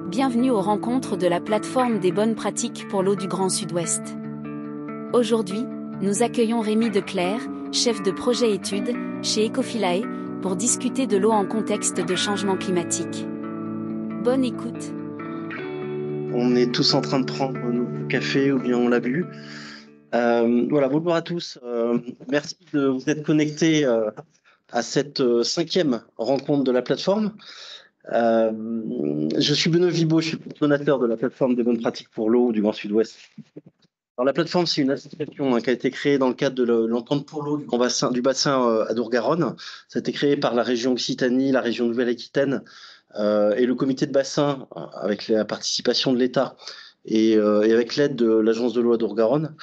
Bienvenue aux rencontres de la plateforme des bonnes pratiques pour l'eau du Grand Sud-Ouest. Aujourd'hui, nous accueillons Rémi Declercq, chef de projet études chez Ecofilae, pour discuter de l'eau en contexte de changement climatique. Bonne écoute. On est tous en train de prendre notre café ou bien on l'a bu. Voilà, bonjour à tous. Merci de vous être connectés à cette cinquième rencontre de la plateforme. Je suis Benoît Vibo, je suis coordonnateur de la plateforme des bonnes pratiques pour l'eau du Grand Sud-Ouest. Alors, la plateforme, c'est une association qui a été créée dans le cadre de l'entente pour l'eau du bassin Adour-Garonne. Ça a été créé par la région Occitanie, la région Nouvelle-Aquitaine et le comité de bassin avec la participation de l'État et avec l'aide de l'agence de l'eau Adour-Garonne.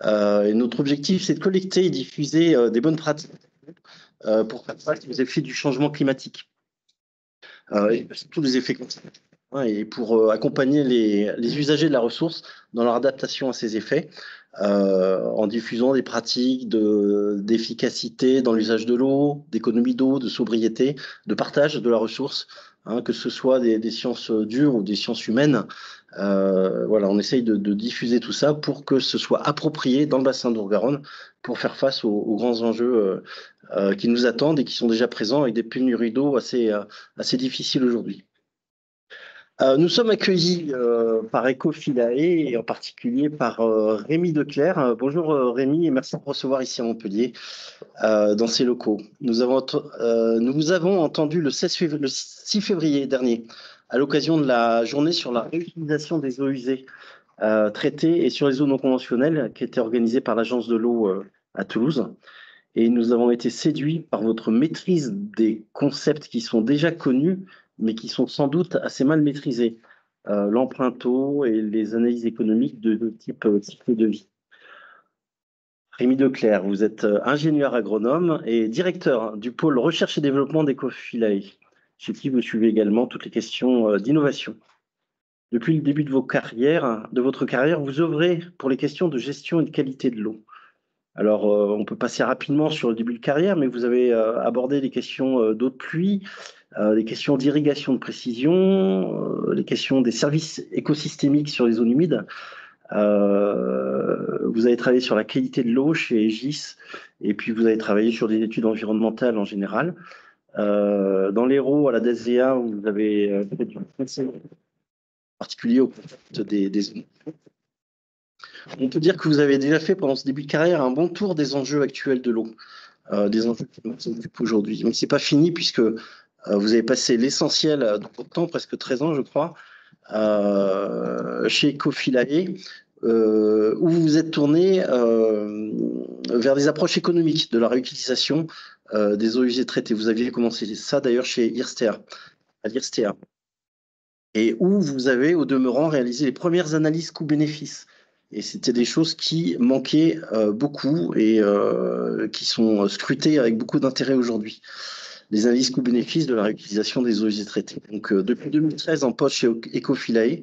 Et notre objectif, c'est de collecter et diffuser des bonnes pratiques pour faire face aux effets du changement climatique. Et tous les effets conséquents, et pour accompagner les usagers de la ressource dans leur adaptation à ces effets, en diffusant des pratiques d'efficacité dans l'usage de l'eau, d'économie d'eau, de sobriété, de partage de la ressource, que ce soit des sciences dures ou des sciences humaines. Voilà, on essaye de diffuser tout ça pour que ce soit approprié dans le bassin d'Adour-Garonne pour faire face aux grands enjeux qui nous attendent et qui sont déjà présents avec des pénuries d'eau assez difficiles aujourd'hui. Nous sommes accueillis par Ecofilae et en particulier par Rémi Declercq. Bonjour Rémi et merci de me recevoir ici à Montpellier dans ces locaux. Nous vous avons entendu le 6 février dernier à l'occasion de la journée sur la réutilisation des eaux usées traitées et sur les eaux non conventionnelles qui était organisée par l'agence de l'eau à Toulouse. Et nous avons été séduits par votre maîtrise des concepts qui sont déjà connus, mais qui sont sans doute assez mal maîtrisés. L'empreinte eau et les analyses économiques de type cycle de vie. Rémi Declercq, vous êtes ingénieur agronome et directeur du pôle recherche et développement d'Ecofilae, chez qui vous suivez également toutes les questions d'innovation. Depuis le début de votre carrière, vous œuvrez pour les questions de gestion et de qualité de l'eau. Alors, on peut passer rapidement sur le début de carrière, mais vous avez abordé les questions d'eau de pluie, les questions d'irrigation de précision, les questions des services écosystémiques sur les zones humides. Vous avez travaillé sur la qualité de l'eau chez Aegis, et puis vous avez travaillé sur des études environnementales en général. Dans l'Hérault, à la DSEA, vous avez fait du conseil particulier au contact des zones. On peut dire que vous avez déjà fait pendant ce début de carrière un bon tour des enjeux actuels de l'eau, des enjeux qui nous occupent aujourd'hui. Mais ce n'est pas fini puisque vous avez passé l'essentiel de votre temps, presque 13 ans je crois, chez Ecofilae, où vous vous êtes tourné vers des approches économiques de la réutilisation des eaux usées traitées. Vous aviez commencé ça d'ailleurs chez Irstea, à l'Irstea, et où vous avez au demeurant réalisé les premières analyses coûts-bénéfices. Et c'était des choses qui manquaient beaucoup et qui sont scrutées avec beaucoup d'intérêt aujourd'hui. Les analyses coûts-bénéfices de la réutilisation des eaux usées traitées. Donc, depuis 2013, en poste chez Ecofilae,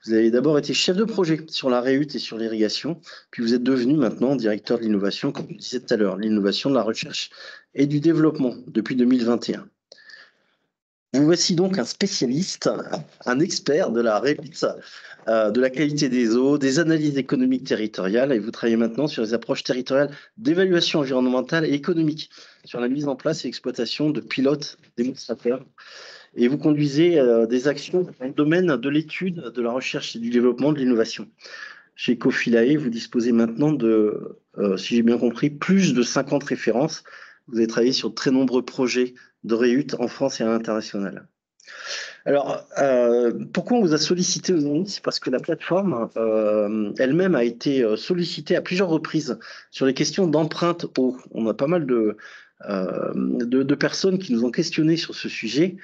vous avez d'abord été chef de projet sur la réhute et sur l'irrigation, puis vous êtes devenu maintenant directeur de l'innovation, comme je disais tout à l'heure, l'innovation, de la recherche et du développement depuis 2021. Vous voici donc un spécialiste, un expert de la réhute, de la qualité des eaux, des analyses économiques territoriales, et vous travaillez maintenant sur les approches territoriales d'évaluation environnementale et économique, sur la mise en place et exploitation de pilotes démonstrateurs. Et vous conduisez des actions dans le domaine de l'étude, de la recherche et du développement, de l'innovation. Chez Ecofilae, vous disposez maintenant de, si j'ai bien compris, plus de 50 références. Vous avez travaillé sur de très nombreux projets de réhute en France et à l'international. Alors, pourquoi on vous a sollicité aujourd'hui? C'est parce que la plateforme elle-même a été sollicitée à plusieurs reprises sur les questions d'empreinte eau. On a pas mal de personnes qui nous ont questionné sur ce sujet,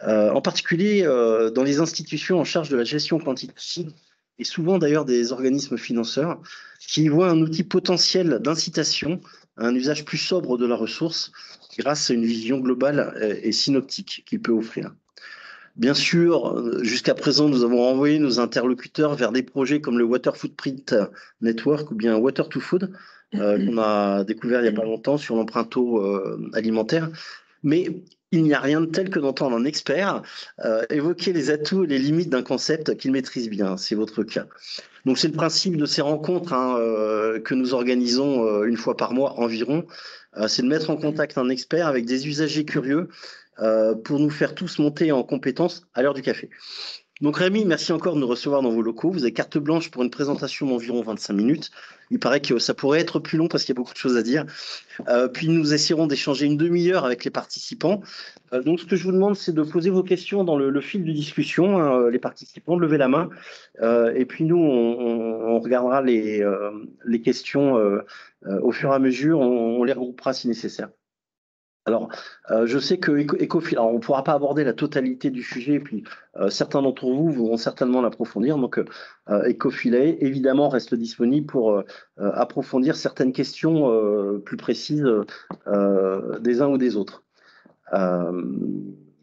en particulier dans les institutions en charge de la gestion quantitative, et souvent d'ailleurs des organismes financeurs, qui voient un outil potentiel d'incitation à un usage plus sobre de la ressource grâce à une vision globale et synoptique qu'il peut offrir. Bien sûr, jusqu'à présent, nous avons renvoyé nos interlocuteurs vers des projets comme le Water Footprint Network ou bien Water to Food, qu'on a découvert il n'y a pas longtemps sur l'empreinte eau alimentaire. Mais il n'y a rien de tel que d'entendre un expert évoquer les atouts et les limites d'un concept qu'il maîtrise bien. C'est votre cas. Donc c'est le principe de ces rencontres que nous organisons une fois par mois environ. C'est de mettre en contact un expert avec des usagers curieux pour nous faire tous monter en compétences à l'heure du café. Donc Rémi, merci encore de nous recevoir dans vos locaux. Vous avez carte blanche pour une présentation d'environ 25 minutes. Il paraît que ça pourrait être plus long parce qu'il y a beaucoup de choses à dire. Puis nous essaierons d'échanger une demi-heure avec les participants. Donc ce que je vous demande, c'est de poser vos questions dans le fil de discussion, hein, les participants, de lever la main. Et puis nous, on regardera les questions au fur et à mesure. On les regroupera si nécessaire. Alors, je sais que Ecofilae, alors on ne pourra pas aborder la totalité du sujet, puis certains d'entre vous vont certainement l'approfondir. Donc, Ecofilae, évidemment, reste disponible pour approfondir certaines questions plus précises des uns ou des autres.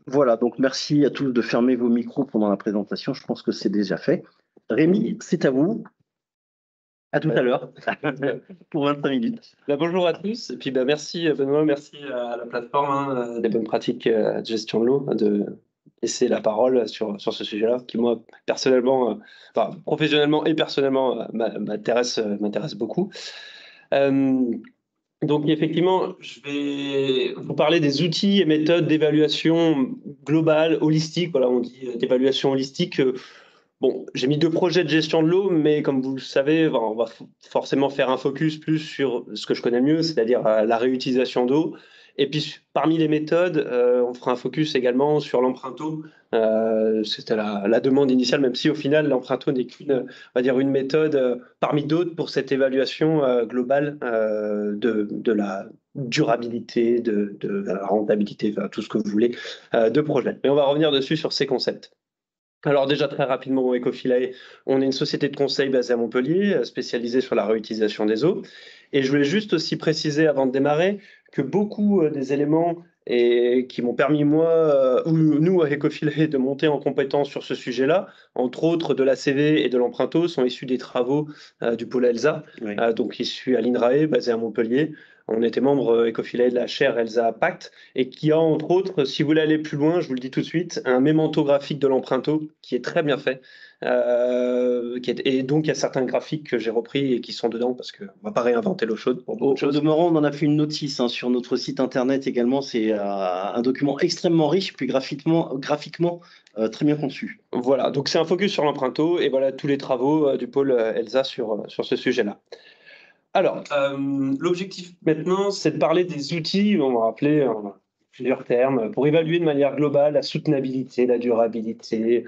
Voilà, donc merci à tous de fermer vos micros pendant la présentation. Je pense que c'est déjà fait. Rémi, c'est à vous. À tout à l'heure pour 25 minutes. Bonjour à tous, et puis merci Benoît, merci à la plateforme des bonnes pratiques de gestion de l'eau de laisser la parole sur ce sujet-là, qui moi personnellement, professionnellement et personnellement m'intéresse beaucoup. Donc effectivement, je vais vous parler des outils et méthodes d'évaluation globale, holistique. Voilà, on dit d'évaluation holistique. Bon, j'ai mis 2 projets de gestion de l'eau, mais comme vous le savez, on va forcément faire un focus plus sur ce que je connais mieux, c'est-à-dire la réutilisation d'eau. Et puis, parmi les méthodes, on fera un focus également sur l'emprunto. C'était la demande initiale, même si au final, l'emprunto n'est qu'une, on va dire, une méthode parmi d'autres pour cette évaluation globale de la durabilité, de la rentabilité, enfin, tout ce que vous voulez, de projet. Mais on va revenir dessus sur ces concepts. Alors déjà très rapidement, Ecofilae, on est une société de conseil basée à Montpellier, spécialisée sur la réutilisation des eaux. Et je voulais juste aussi préciser avant de démarrer que beaucoup des éléments qui m'ont permis moi, ou nous à Ecofilae, de monter en compétence sur ce sujet-là, entre autres de l'ACV et de l'emprunto, sont issus des travaux du pôle ELSA, oui. Donc issus à l'INRAE, basé à Montpellier. On était membre Ecofilae de la chaire ELSA Pacte et qui a entre autres, si vous voulez aller plus loin, je vous le dis tout de suite, un mémento graphique de l'emprunto qui est très bien fait. Et donc il y a certains graphiques que j'ai repris et qui sont dedans parce qu'on ne va pas réinventer l'eau chaude. Au demeurant, on en a fait une notice sur notre site internet également. C'est un document extrêmement riche, puis graphiquement très bien conçu. Voilà, donc c'est un focus sur l'emprunto et voilà tous les travaux du pôle ELSA sur ce sujet-là. Alors, l'objectif maintenant, c'est de parler des outils, on va rappeler plusieurs termes, pour évaluer de manière globale la soutenabilité, la durabilité.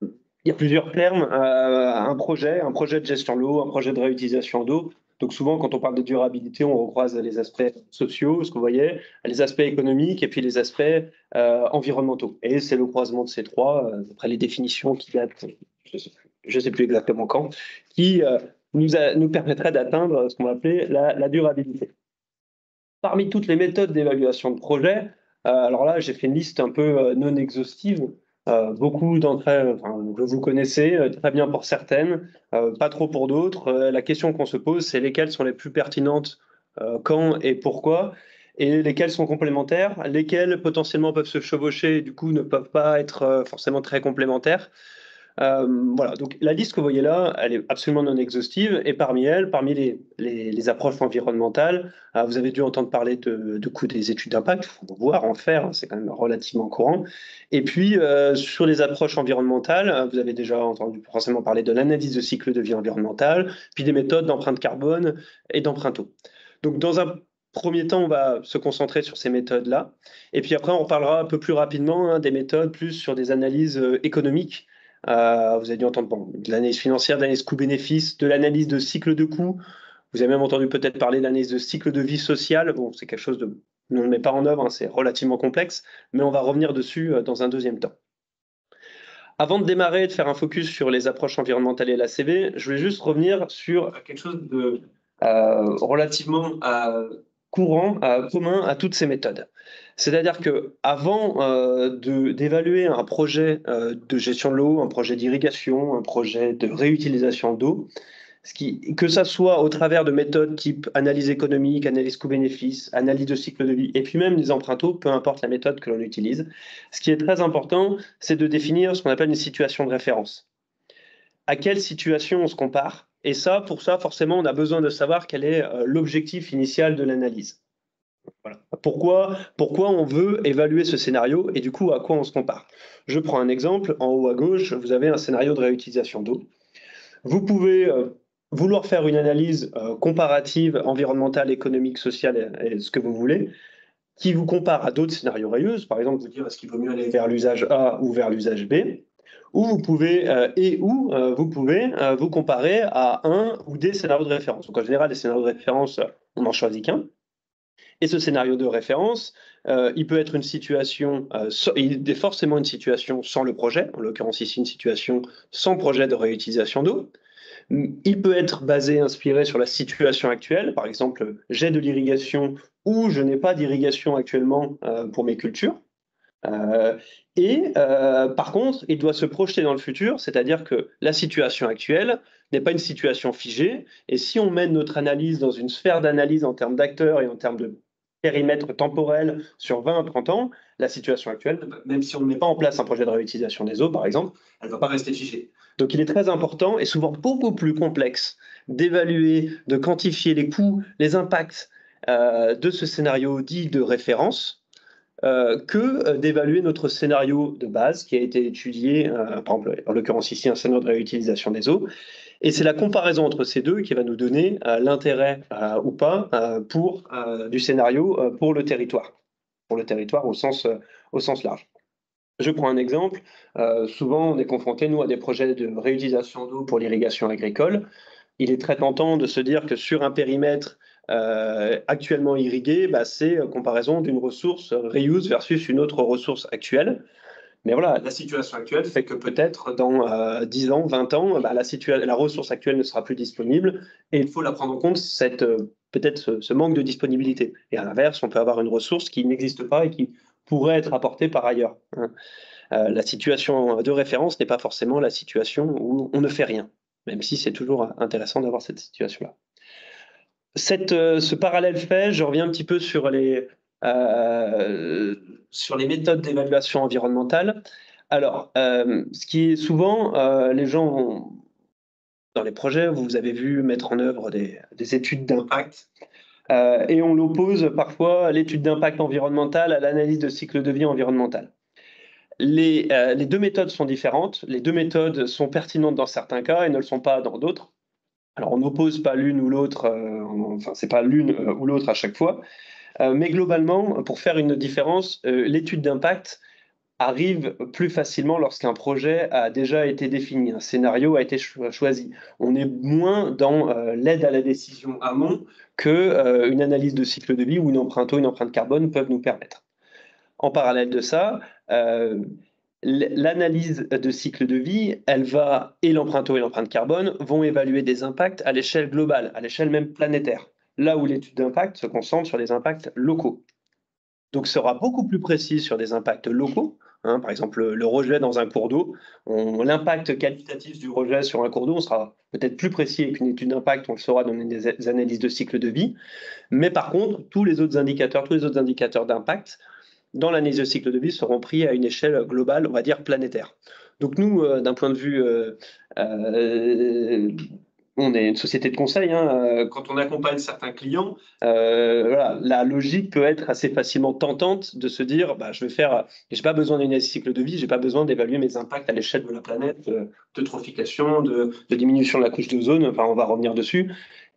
Il y a plusieurs termes, un projet de gestion de l'eau, un projet de réutilisation d'eau. Donc souvent, quand on parle de durabilité, on recroise les aspects sociaux, ce que vous voyez, les aspects économiques et puis les aspects environnementaux. Et c'est le croisement de ces trois, d'après les définitions qui datent, je ne sais plus exactement quand, qui nous permettrait d'atteindre ce qu'on va appeler la durabilité. Parmi toutes les méthodes d'évaluation de projet, alors là, j'ai fait une liste un peu non exhaustive. Beaucoup d'entre elles, vous connaissez, très bien pour certaines, pas trop pour d'autres. La question qu'on se pose, c'est lesquelles sont les plus pertinentes, quand et pourquoi, et lesquelles sont complémentaires, lesquelles potentiellement peuvent se chevaucher et du coup ne peuvent pas être forcément très complémentaires. Voilà, donc la liste que vous voyez là, elle est absolument non exhaustive, et parmi elles, parmi les approches environnementales, vous avez dû entendre parler de coût des études d'impact, il faut voir, en faire, c'est quand même relativement courant. Et puis, sur les approches environnementales, vous avez déjà entendu forcément parler de l'analyse de cycle de vie environnemental, puis des méthodes d'empreinte carbone et d'emprunto. Donc, dans un premier temps, on va se concentrer sur ces méthodes-là, et puis après, on parlera un peu plus rapidement des méthodes plus sur des analyses économiques. Vous avez dû entendre de l'analyse financière, de l'analyse coût-bénéfice, de l'analyse de cycle de coût. Vous avez même entendu peut-être parler de l'analyse de cycle de vie sociale. Bon, c'est quelque chose on ne le met pas en œuvre, c'est relativement complexe, mais on va revenir dessus dans un deuxième temps. Avant de démarrer et de faire un focus sur les approches environnementales et l'ACV, je voulais juste revenir sur quelque chose de relativement courant, commun à toutes ces méthodes. C'est-à-dire qu'avant d'évaluer un projet de gestion de l'eau, un projet d'irrigation, un projet de réutilisation d'eau, Que ça soit au travers de méthodes type analyse économique, analyse coût-bénéfice, analyse de cycle de vie, et puis même les empruntos, peu importe la méthode que l'on utilise. Ce qui est très important, c'est de définir ce qu'on appelle une situation de référence. À quelle situation on se compare? Et ça, pour ça, forcément, on a besoin de savoir quel est l'objectif initial de l'analyse. Voilà. Pourquoi on veut évaluer ce scénario et du coup, à quoi on se compare? Je prends un exemple. En haut à gauche, vous avez un scénario de réutilisation d'eau. Vous pouvez vouloir faire une analyse comparative, environnementale, économique, sociale et ce que vous voulez, qui vous compare à d'autres scénarios rayeux. Par exemple, vous dire est-ce qu'il vaut mieux aller vers l'usage A ou vers l'usage B, ou vous pouvez vous comparer à un ou des scénarios de référence. Donc en général, les scénarios de référence, on n'en choisit qu'un. Et ce scénario de référence, il peut être une situation, il est forcément une situation sans le projet, en l'occurrence ici une situation sans projet de réutilisation d'eau. Il peut être basé, inspiré sur la situation actuelle, par exemple, j'ai de l'irrigation ou je n'ai pas d'irrigation actuellement pour mes cultures. Par contre, il doit se projeter dans le futur, c'est-à-dire que la situation actuelle n'est pas une situation figée, et si on mène notre analyse dans une sphère d'analyse en termes d'acteurs et en termes de périmètre temporel sur 20 à 30 ans, la situation actuelle, même si on ne met pas en place un projet de réutilisation des eaux, par exemple, elle ne va pas rester figée. Donc il est très important et souvent beaucoup plus complexe d'évaluer, de quantifier les coûts, les impacts de ce scénario dit de référence, que d'évaluer notre scénario de base qui a été étudié, par exemple, en l'occurrence ici, un scénario de réutilisation des eaux. Et c'est la comparaison entre ces deux qui va nous donner l'intérêt ou pas du scénario pour le territoire au sens large. Je prends un exemple. Souvent, on est confronté, nous, à des projets de réutilisation d'eau pour l'irrigation agricole. Il est très tentant de se dire que sur un périmètre actuellement irrigué, c'est comparaison d'une ressource reuse versus une autre ressource actuelle. Mais voilà, la situation actuelle fait que peut-être dans 10 ans, 20 ans, la ressource actuelle ne sera plus disponible et il faut la prendre en compte, peut-être ce manque de disponibilité. Et à l'inverse, on peut avoir une ressource qui n'existe pas et qui pourrait être apportée par ailleurs. La situation de référence n'est pas forcément la situation où on ne fait rien, même si c'est toujours intéressant d'avoir cette situation-là. Ce parallèle fait, je reviens un petit peu sur les méthodes d'évaluation environnementale. Alors, ce qui est souvent, les gens vont, dans les projets, vous avez vu mettre en œuvre des études d'impact, et on l'oppose parfois à l'étude d'impact environnemental à l'analyse de cycle de vie environnemental. Les deux méthodes sont différentes, les deux méthodes sont pertinentes dans certains cas et ne le sont pas dans d'autres. Alors, on n'oppose pas l'une ou l'autre, c'est pas l'une ou l'autre à chaque fois, mais globalement, pour faire une différence, l'étude d'impact arrive plus facilement lorsqu'un projet a déjà été défini, un scénario a été choisi. On est moins dans l'aide à la décision amont qu'une analyse de cycle de vie ou une empreinte carbone peuvent nous permettre. En parallèle de ça, l'analyse de cycle de vie, et l'empreinte et l'empreinte carbone vont évaluer des impacts à l'échelle globale, à l'échelle même planétaire, là où l'étude d'impact se concentre sur les impacts locaux. Donc, sera beaucoup plus précis sur des impacts locaux. Par exemple, le rejet dans un cours d'eau, l'impact qualitatif du rejet sur un cours d'eau, on sera peut-être plus précis avec une étude d'impact, on le saura dans des analyses de cycle de vie. Mais par contre, tous les autres indicateurs d'impact, dans l'analyse de cycle de vie, seront pris à une échelle globale, on va dire planétaire. Donc nous, d'un point de vue, on est une société de conseil, quand on accompagne certains clients, la logique peut être assez facilement tentante de se dire, j'ai pas besoin d'une analyse de cycle de vie, j'ai pas besoin d'évaluer mes impacts à l'échelle de la planète, d'eutrophication, de diminution de la couche d'ozone, on va revenir dessus.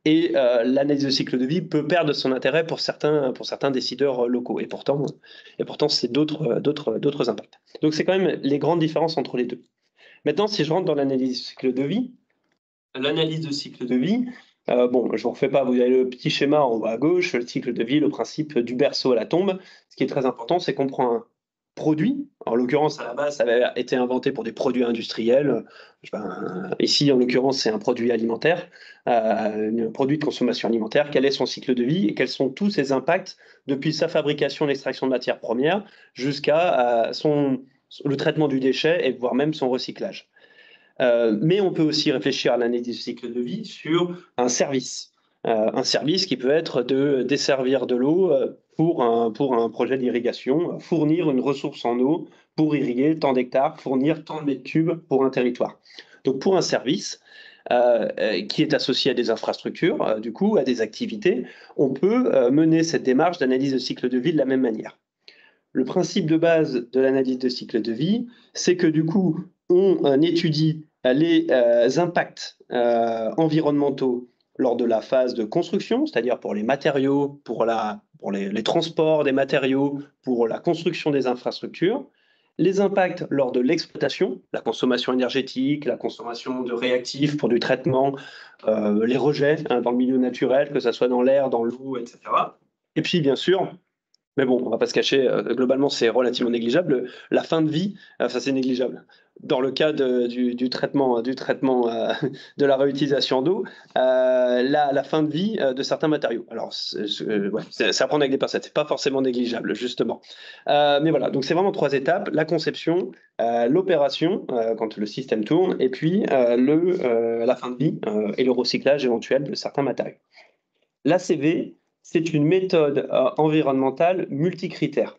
Et l'analyse de cycle de vie peut perdre son intérêt pour certains décideurs locaux. Et pourtant c'est d'autres impacts. Donc, c'est quand même les grandes différences entre les deux. Maintenant, si je rentre dans l'analyse de cycle de vie, je ne vous refais pas, vous avez le petit schéma en haut à gauche, le cycle de vie, le principe du berceau à la tombe. Ce qui est très important, c'est qu'on prend un produit. En l'occurrence, à la base, ça avait été inventé pour des produits industriels. Ici, en l'occurrence, c'est un produit alimentaire, un produit de consommation alimentaire. Quel est son cycle de vie et quels sont tous ses impacts depuis sa fabrication, l'extraction de matières premières, jusqu'à le traitement du déchet et voire même son recyclage. Mais on peut aussi réfléchir à l'analyse du cycle de vie sur un service qui peut être de desservir de l'eau pour un projet d'irrigation, fournir une ressource en eau pour irriguer tant d'hectares, fournir tant de mètres cubes pour un territoire. Donc pour un service qui est associé à des infrastructures, du coup à des activités, on peut mener cette démarche d'analyse de cycle de vie de la même manière. Le principe de base de l'analyse de cycle de vie, c'est que du coup, on étudie les impacts environnementaux lors de la phase de construction, c'est-à-dire pour les matériaux, pour les transports des matériaux, pour la construction des infrastructures, les impacts lors de l'exploitation, la consommation énergétique, la consommation de réactifs pour du traitement, les rejets dans le milieu naturel, que ce soit dans l'air, dans l'eau, etc. Et puis, bien sûr, mais bon, on ne va pas se cacher, globalement, c'est relativement négligeable. La fin de vie, ça c'est négligeable. Dans le cas du traitement de la réutilisation d'eau, la fin de vie de certains matériaux. Alors, c'est à prendre avec des pincettes, c'est pas forcément négligeable, justement. Mais voilà, donc c'est vraiment 3 étapes, la conception, l'opération, quand le système tourne, et puis la fin de vie et le recyclage éventuel de certains matériaux. L'ACV, c'est une méthode environnementale multicritère.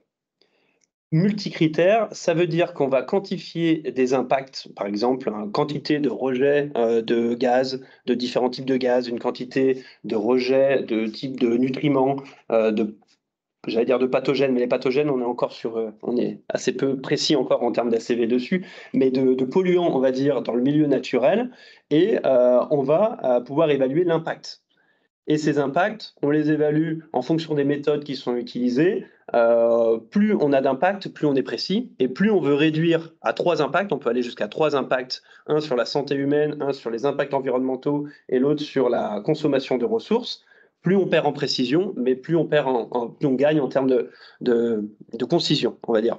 Multicritère, ça veut dire qu'on va quantifier des impacts, par exemple, une quantité de rejets de gaz, de différents types de gaz, une quantité de rejets de types de nutriments, j'allais dire de pathogènes, mais les pathogènes, on est assez peu précis encore en termes d'ACV dessus, mais de polluants, on va dire, dans le milieu naturel, et on va pouvoir évaluer l'impact. Et ces impacts, on les évalue en fonction des méthodes qui sont utilisées. Plus on a d'impact, plus on est précis. Et plus on veut réduire à 3 impacts, on peut aller jusqu'à 3 impacts, un sur la santé humaine, un sur les impacts environnementaux et l'autre sur la consommation de ressources. Plus on perd en précision, mais plus on gagne en termes de concision, on va dire.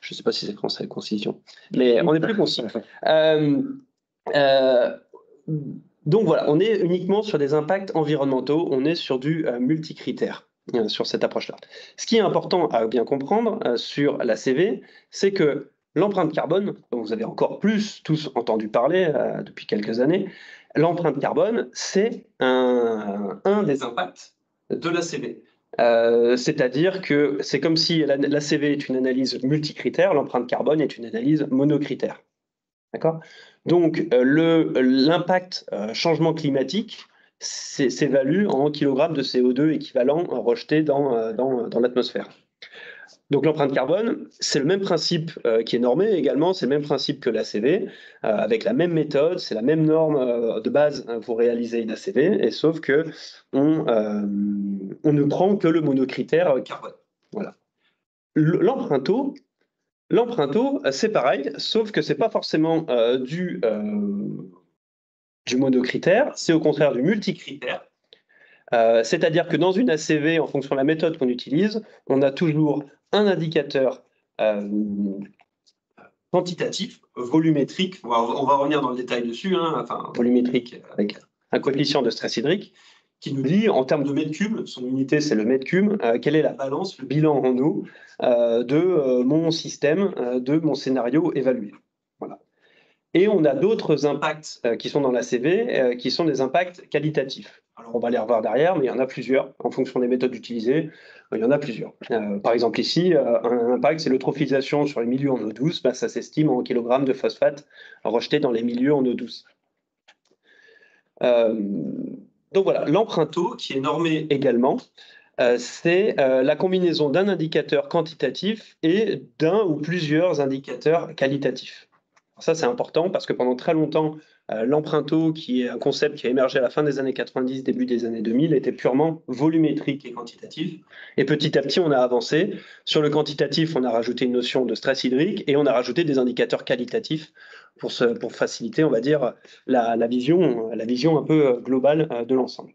Je ne sais pas si c'est français, concision, mais on est plus concis. Donc voilà, on est uniquement sur des impacts environnementaux, on est sur du multicritère sur cette approche-là. Ce qui est important à bien comprendre sur l'ACV, c'est que l'empreinte carbone, dont vous avez encore plus tous entendu parler depuis quelques années, l'empreinte carbone, c'est un des impacts de l'ACV. C'est-à-dire que c'est comme si l'ACV est une analyse multicritère, l'empreinte carbone est une analyse monocritère. D'accord ? Donc, l'impact changement climatique s'évalue en kilogrammes de CO2 équivalent rejetés dans l'atmosphère. Donc, l'empreinte carbone, c'est le même principe qui est normé également, c'est le même principe que l'ACV, avec la même méthode, c'est la même norme de base pour réaliser une ACV, et sauf que on ne prend que le monocritère carbone. Voilà. L'empreinte eau, c'est pareil, sauf que ce n'est pas forcément du monocritère, c'est au contraire du multicritère. C'est-à-dire que dans une ACV, en fonction de la méthode qu'on utilise, on a toujours un indicateur quantitatif, volumétrique, on va revenir dans le détail dessus, volumétrique avec un coefficient de stress hydrique, qui nous dit, en termes de mètre cube, son unité c'est le mètre cube, quelle est la balance, le bilan en eau de mon système, de mon scénario évalué. Voilà. Et on a d'autres impacts qui sont dans l'ACV, qui sont des impacts qualitatifs. Alors on va les revoir derrière, mais il y en a plusieurs, en fonction des méthodes utilisées, il y en a plusieurs. Par exemple ici, un impact, c'est l'eutrophisation sur les milieux en eau douce, ça s'estime en kilogrammes de phosphate rejetés dans les milieux en eau douce. Donc voilà, l'empreinte eau, qui est normée également, c'est la combinaison d'un indicateur quantitatif et d'un ou plusieurs indicateurs qualitatifs. Alors ça, c'est important parce que pendant très longtemps, l'empreinte eau, qui est un concept qui a émergé à la fin des années 90, début des années 2000, était purement volumétrique et quantitatif. Et petit à petit, on a avancé. Sur le quantitatif, on a rajouté une notion de stress hydrique et on a rajouté des indicateurs qualitatifs pour faciliter, on va dire, la vision un peu globale de l'ensemble.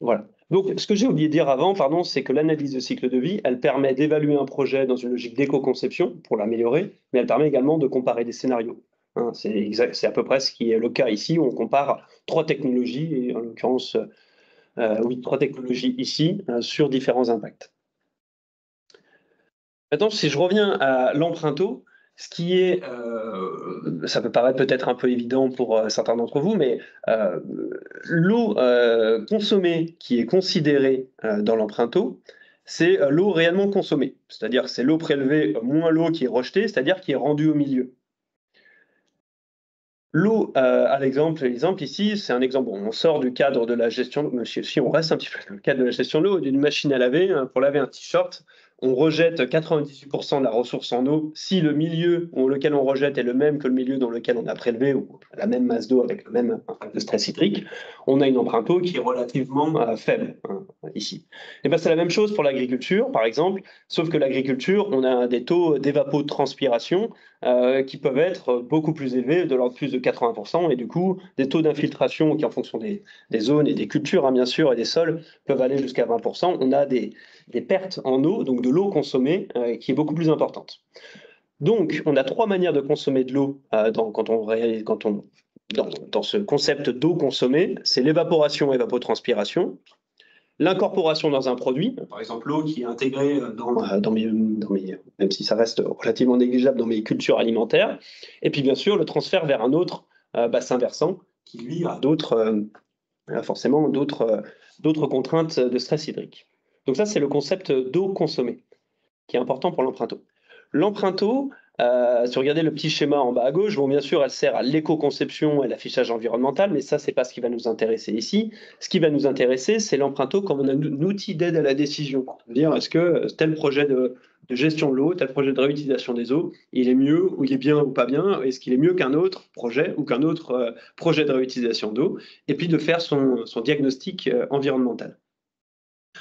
Voilà. Donc, ce que j'ai oublié de dire avant, c'est que l'analyse de cycle de vie, elle permet d'évaluer un projet dans une logique d'éco-conception pour l'améliorer, mais elle permet également de comparer des scénarios. C'est à peu près ce qui est le cas ici, où on compare 3 technologies, et en l'occurrence, 3 technologies ici, sur différents impacts. Maintenant, si je reviens à l'empreinte eau, Ce qui est, ça peut paraître peut-être un peu évident pour certains d'entre vous, mais l'eau consommée qui est considérée dans l'emprunto, c'est l'eau réellement consommée. C'est-à-dire que c'est l'eau prélevée moins l'eau qui est rejetée, c'est-à-dire qui est rendue au milieu. L'eau, à l'exemple ici, c'est un exemple. Bon, on sort du cadre de la gestion, si on reste un petit peu dans le cadre de la gestion de l'eau, d'une machine à laver, pour laver un t-shirt, on rejette 98% de la ressource en eau si le milieu lequel on rejette est le même que le milieu dans lequel on a prélevé, ou la même masse d'eau avec le même impact de stress hydrique. On a une empreinte eau qui est relativement faible ici. Et ben, c'est la même chose pour l'agriculture, par exemple, sauf que l'agriculture, on a des taux d'évapotranspiration qui peuvent être beaucoup plus élevés, de l'ordre de plus de 80%, et du coup, des taux d'infiltration qui, en fonction des zones et des cultures, bien sûr, et des sols, peuvent aller jusqu'à 20%. On a des pertes en eau, donc de l'eau consommée, qui est beaucoup plus importante. Donc, on a 3 manières de consommer de l'eau dans ce concept d'eau consommée. C'est l'évaporation, évapotranspiration, l'incorporation dans un produit, par exemple l'eau qui est intégrée même si ça reste relativement négligeable dans mes cultures alimentaires, et puis bien sûr le transfert vers un autre bassin versant qui lui a forcément d'autres contraintes de stress hydrique. Donc ça, c'est le concept d'eau consommée, qui est important pour l'emprunto. L'emprunto, si vous regardez le petit schéma en bas à gauche, bon, bien sûr, elle sert à l'éco-conception et l'affichage environnemental, mais ça, c'est pas ce qui va nous intéresser ici. Ce qui va nous intéresser, c'est l'emprunto comme un outil d'aide à la décision. C'est-à-dire, est-ce que tel projet de gestion de l'eau, tel projet de réutilisation des eaux, il est mieux, ou il est bien ou pas bien, est-ce qu'il est mieux qu'un autre projet ou qu'un autre projet de réutilisation d'eau, et puis de faire son diagnostic environnemental.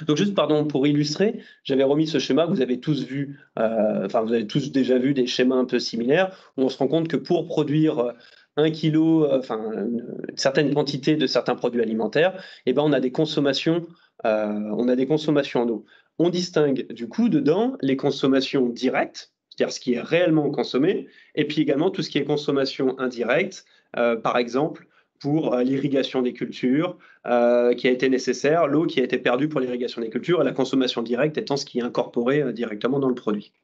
Donc juste, pardon, pour illustrer, j'avais remis ce schéma que vous avez tous vu, vous avez tous déjà vu des schémas un peu similaires, où on se rend compte que pour produire 1 kilo, une certaine quantité de certains produits alimentaires, eh ben, on a des consommations en eau. On distingue du coup dedans les consommations directes, c'est-à-dire ce qui est réellement consommé, et puis également tout ce qui est consommation indirecte, par exemple pour l'irrigation des cultures, qui a été nécessaire, l'eau qui a été perdue pour l'irrigation des cultures, et la consommation directe étant ce qui est incorporé directement dans le produit.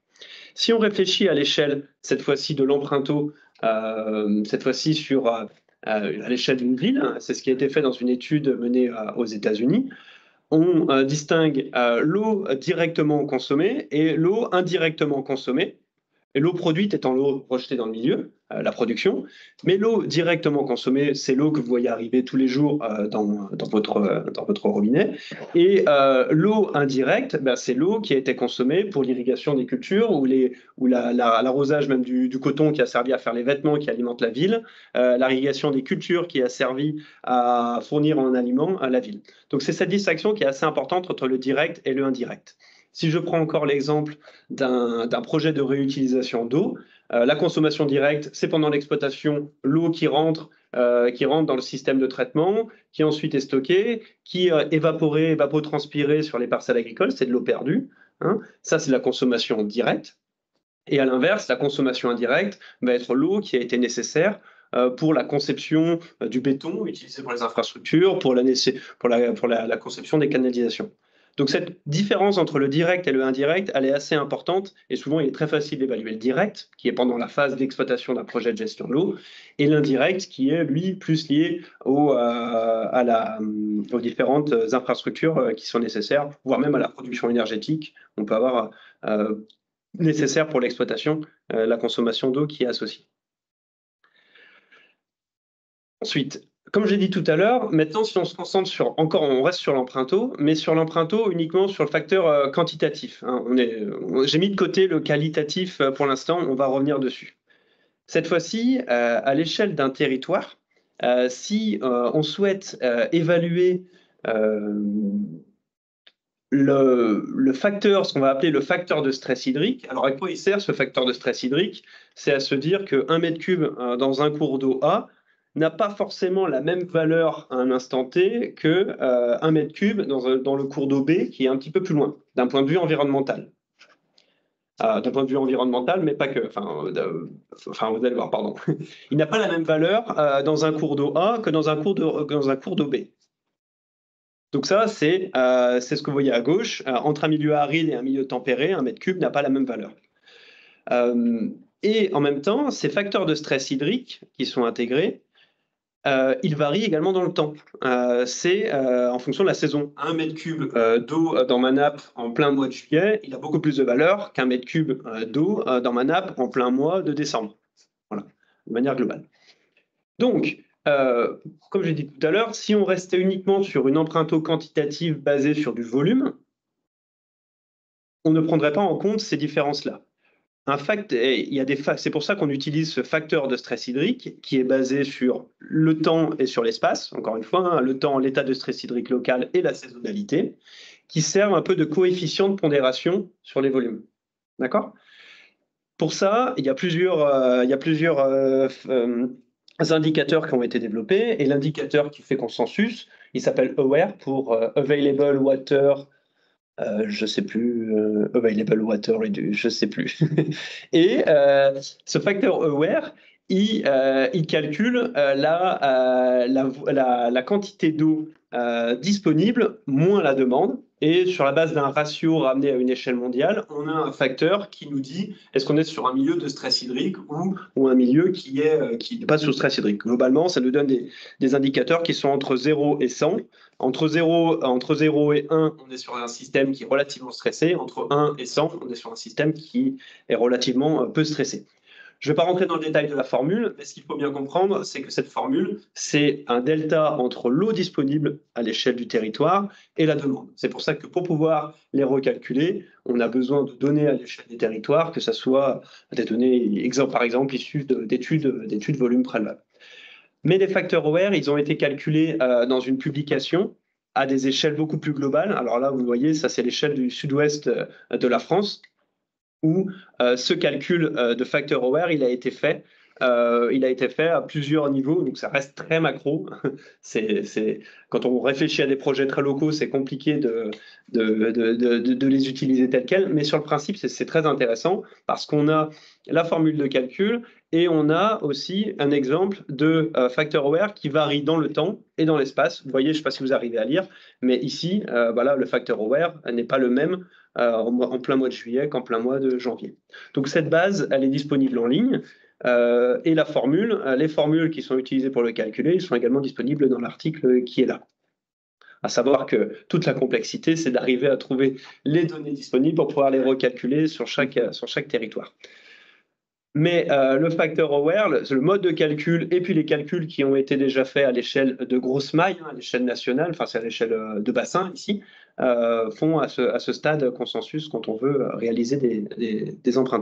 Si on réfléchit à l'échelle, cette fois-ci de l'emprunto, cette fois-ci à l'échelle d'une ville, hein, c'est ce qui a été fait dans une étude menée aux États-Unis, on distingue l'eau directement consommée et l'eau indirectement consommée. Et l'eau produite étant l'eau rejetée dans le milieu, la production. Mais l'eau directement consommée, c'est l'eau que vous voyez arriver tous les jours dans votre robinet. Et l'eau indirecte, c'est l'eau qui a été consommée pour l'irrigation des cultures ou l'arrosage même du coton qui a servi à faire les vêtements qui alimentent la ville, l'irrigation des cultures qui a servi à fournir en aliments à la ville. Donc c'est cette distinction qui est assez importante entre le direct et le indirect. Si je prends encore l'exemple d'un projet de réutilisation d'eau, la consommation directe, c'est pendant l'exploitation, l'eau qui rentre dans le système de traitement, qui ensuite est stockée, qui est évaporée, évapotranspirée sur les parcelles agricoles, c'est de l'eau perdue. Hein. Ça, c'est la consommation directe. Et à l'inverse, la consommation indirecte va être l'eau qui a été nécessaire pour la conception du béton utilisé pour les infrastructures, pour la conception des canalisations. Donc cette différence entre le direct et le indirect, elle est assez importante et souvent il est très facile d'évaluer le direct, qui est pendant la phase d'exploitation d'un projet de gestion de l'eau, et l'indirect, qui est lui plus lié aux différentes infrastructures qui sont nécessaires, voire même à la production énergétique. On peut avoir nécessaire pour l'exploitation, la consommation d'eau qui est associée. Ensuite, comme j'ai dit tout à l'heure, maintenant, si on se concentre on reste sur l'emprunto, mais sur l'emprunto uniquement sur le facteur quantitatif. Hein. J'ai mis de côté le qualitatif pour l'instant, on va revenir dessus. Cette fois-ci, à l'échelle d'un territoire, si on souhaite évaluer le facteur, ce qu'on va appeler le facteur de stress hydrique. Alors, à quoi il sert ce facteur de stress hydrique? C'est à se dire qu'un mètre cube dans un cours d'eau A n'a pas forcément la même valeur à un instant T que 1 mètre cube dans le cours d'eau B qui est un petit peu plus loin, d'un point de vue environnemental. D'un point de vue environnemental, mais pas que. Vous allez voir, pardon. Il n'a pas la même valeur dans un cours d'eau A que dans un cours d'eau B. Donc ça, c'est ce que vous voyez à gauche. Entre un milieu aride et un milieu tempéré, 1 mètre cube n'a pas la même valeur. Et en même temps, ces facteurs de stress hydrique qui sont intégrés, ils varient également dans le temps. C'est en fonction de la saison. 1 m3 d'eau dans ma nappe en plein mois de juillet, il a beaucoup plus de valeur qu'1 m3 d'eau dans ma nappe en plein mois de décembre. Voilà, de manière globale. Donc, comme j'ai dit tout à l'heure, si on restait uniquement sur une empreinte eau quantitative basée sur du volume, on ne prendrait pas en compte ces différences-là. C'est pour ça qu'on utilise ce facteur de stress hydrique qui est basé sur le temps et sur l'espace, encore une fois, le temps, l'état de stress hydrique local et la saisonnalité, qui servent un peu de coefficient de pondération sur les volumes. D'accord ? Pour ça, il y a plusieurs indicateurs qui ont été développés, et l'indicateur qui fait consensus, il s'appelle AWARE pour Available Water. Je sais plus, available water, je sais plus. Et ce facteur AWARE, il calcule la quantité d'eau disponible moins la demande. Et sur la base d'un ratio ramené à une échelle mondiale, on a un facteur qui nous dit est-ce qu'on est sur un milieu de stress hydrique ou un milieu qui n'est pas sous stress hydrique. Globalement, ça nous donne des indicateurs qui sont entre 0 et 100. Entre 0 et 1, on est sur un système qui est relativement stressé. Entre 1 et 100, on est sur un système qui est relativement peu stressé. Je ne vais pas rentrer dans le détail de la formule, mais ce qu'il faut bien comprendre, c'est que cette formule, c'est un delta entre l'eau disponible à l'échelle du territoire et la demande. C'est pour ça que pour pouvoir les recalculer, on a besoin de données à l'échelle des territoires, que ce soit des données, par exemple, issues d'études volume prélevables. Mais les facteurs AWARE, ils ont été calculés dans une publication à des échelles beaucoup plus globales. Alors là, vous voyez, ça c'est l'échelle du sud-ouest de la France, où ce calcul de facteur AWARE, il a été fait à plusieurs niveaux, donc ça reste très macro. Quand on réfléchit à des projets très locaux, c'est compliqué de les utiliser tels quels, mais sur le principe, c'est très intéressant parce qu'on a la formule de calcul et on a aussi un exemple de facteur AWARE qui varie dans le temps et dans l'espace. Vous voyez, je ne sais pas si vous arrivez à lire, mais ici, voilà, le facteur AWARE n'est pas le même en plein mois de juillet qu'en plein mois de janvier. Donc cette base, elle est disponible en ligne. Et les formules qui sont utilisées pour le calculer, sont également disponibles dans l'article qui est là. À savoir que toute la complexité, c'est d'arriver à trouver les données disponibles pour pouvoir les recalculer sur chaque territoire. Mais le facteur AWARE, le mode de calcul et puis les calculs qui ont été déjà faits à l'échelle de grosse maille, à l'échelle nationale, enfin c'est à l'échelle de bassin ici, font à ce stade consensus quand on veut réaliser des emprunts.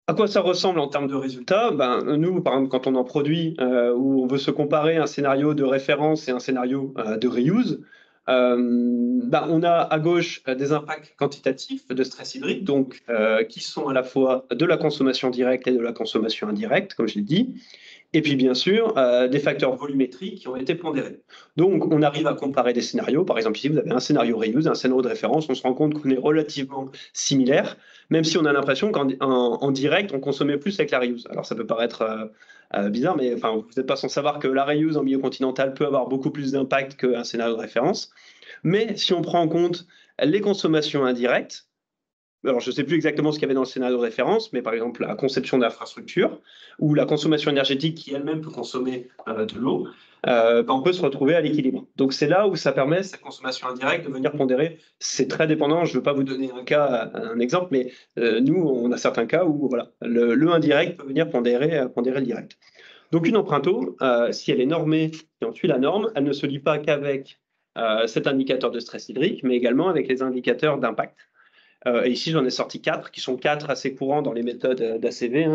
À quoi ça ressemble en termes de résultats? Nous, par exemple, quand on en produit où on veut se comparer un scénario de référence et un scénario de reuse, on a à gauche des impacts quantitatifs de stress hydrique, donc qui sont à la fois de la consommation directe et de la consommation indirecte, comme je l'ai dit. Et puis, bien sûr, des facteurs volumétriques qui ont été pondérés. Donc, on arrive à comparer des scénarios. Par exemple, ici, vous avez un scénario reuse, un scénario de référence. On se rend compte qu'on est relativement similaires, même si on a l'impression qu'en direct, on consommait plus avec la reuse. Alors, ça peut paraître bizarre, mais enfin, vous n'êtes pas sans savoir que la reuse en milieu continental peut avoir beaucoup plus d'impact qu'un scénario de référence. Mais si on prend en compte les consommations indirectes, alors je ne sais plus exactement ce qu'il y avait dans le scénario de référence, mais par exemple la conception d'infrastructures ou la consommation énergétique qui elle-même peut consommer de l'eau, on peut se retrouver à l'équilibre. Donc c'est là où ça permet, cette consommation indirecte, de venir pondérer. C'est très dépendant, je ne veux pas vous donner un exemple, mais nous, on a certains cas où voilà, le indirect peut venir pondérer le direct. Donc une empreinte eau, si elle est normée et on suit la norme, elle ne se lie pas qu'avec cet indicateur de stress hydrique, mais également avec les indicateurs d'impact. Et ici, j'en ai sorti 4, qui sont 4 assez courants dans les méthodes d'ACV.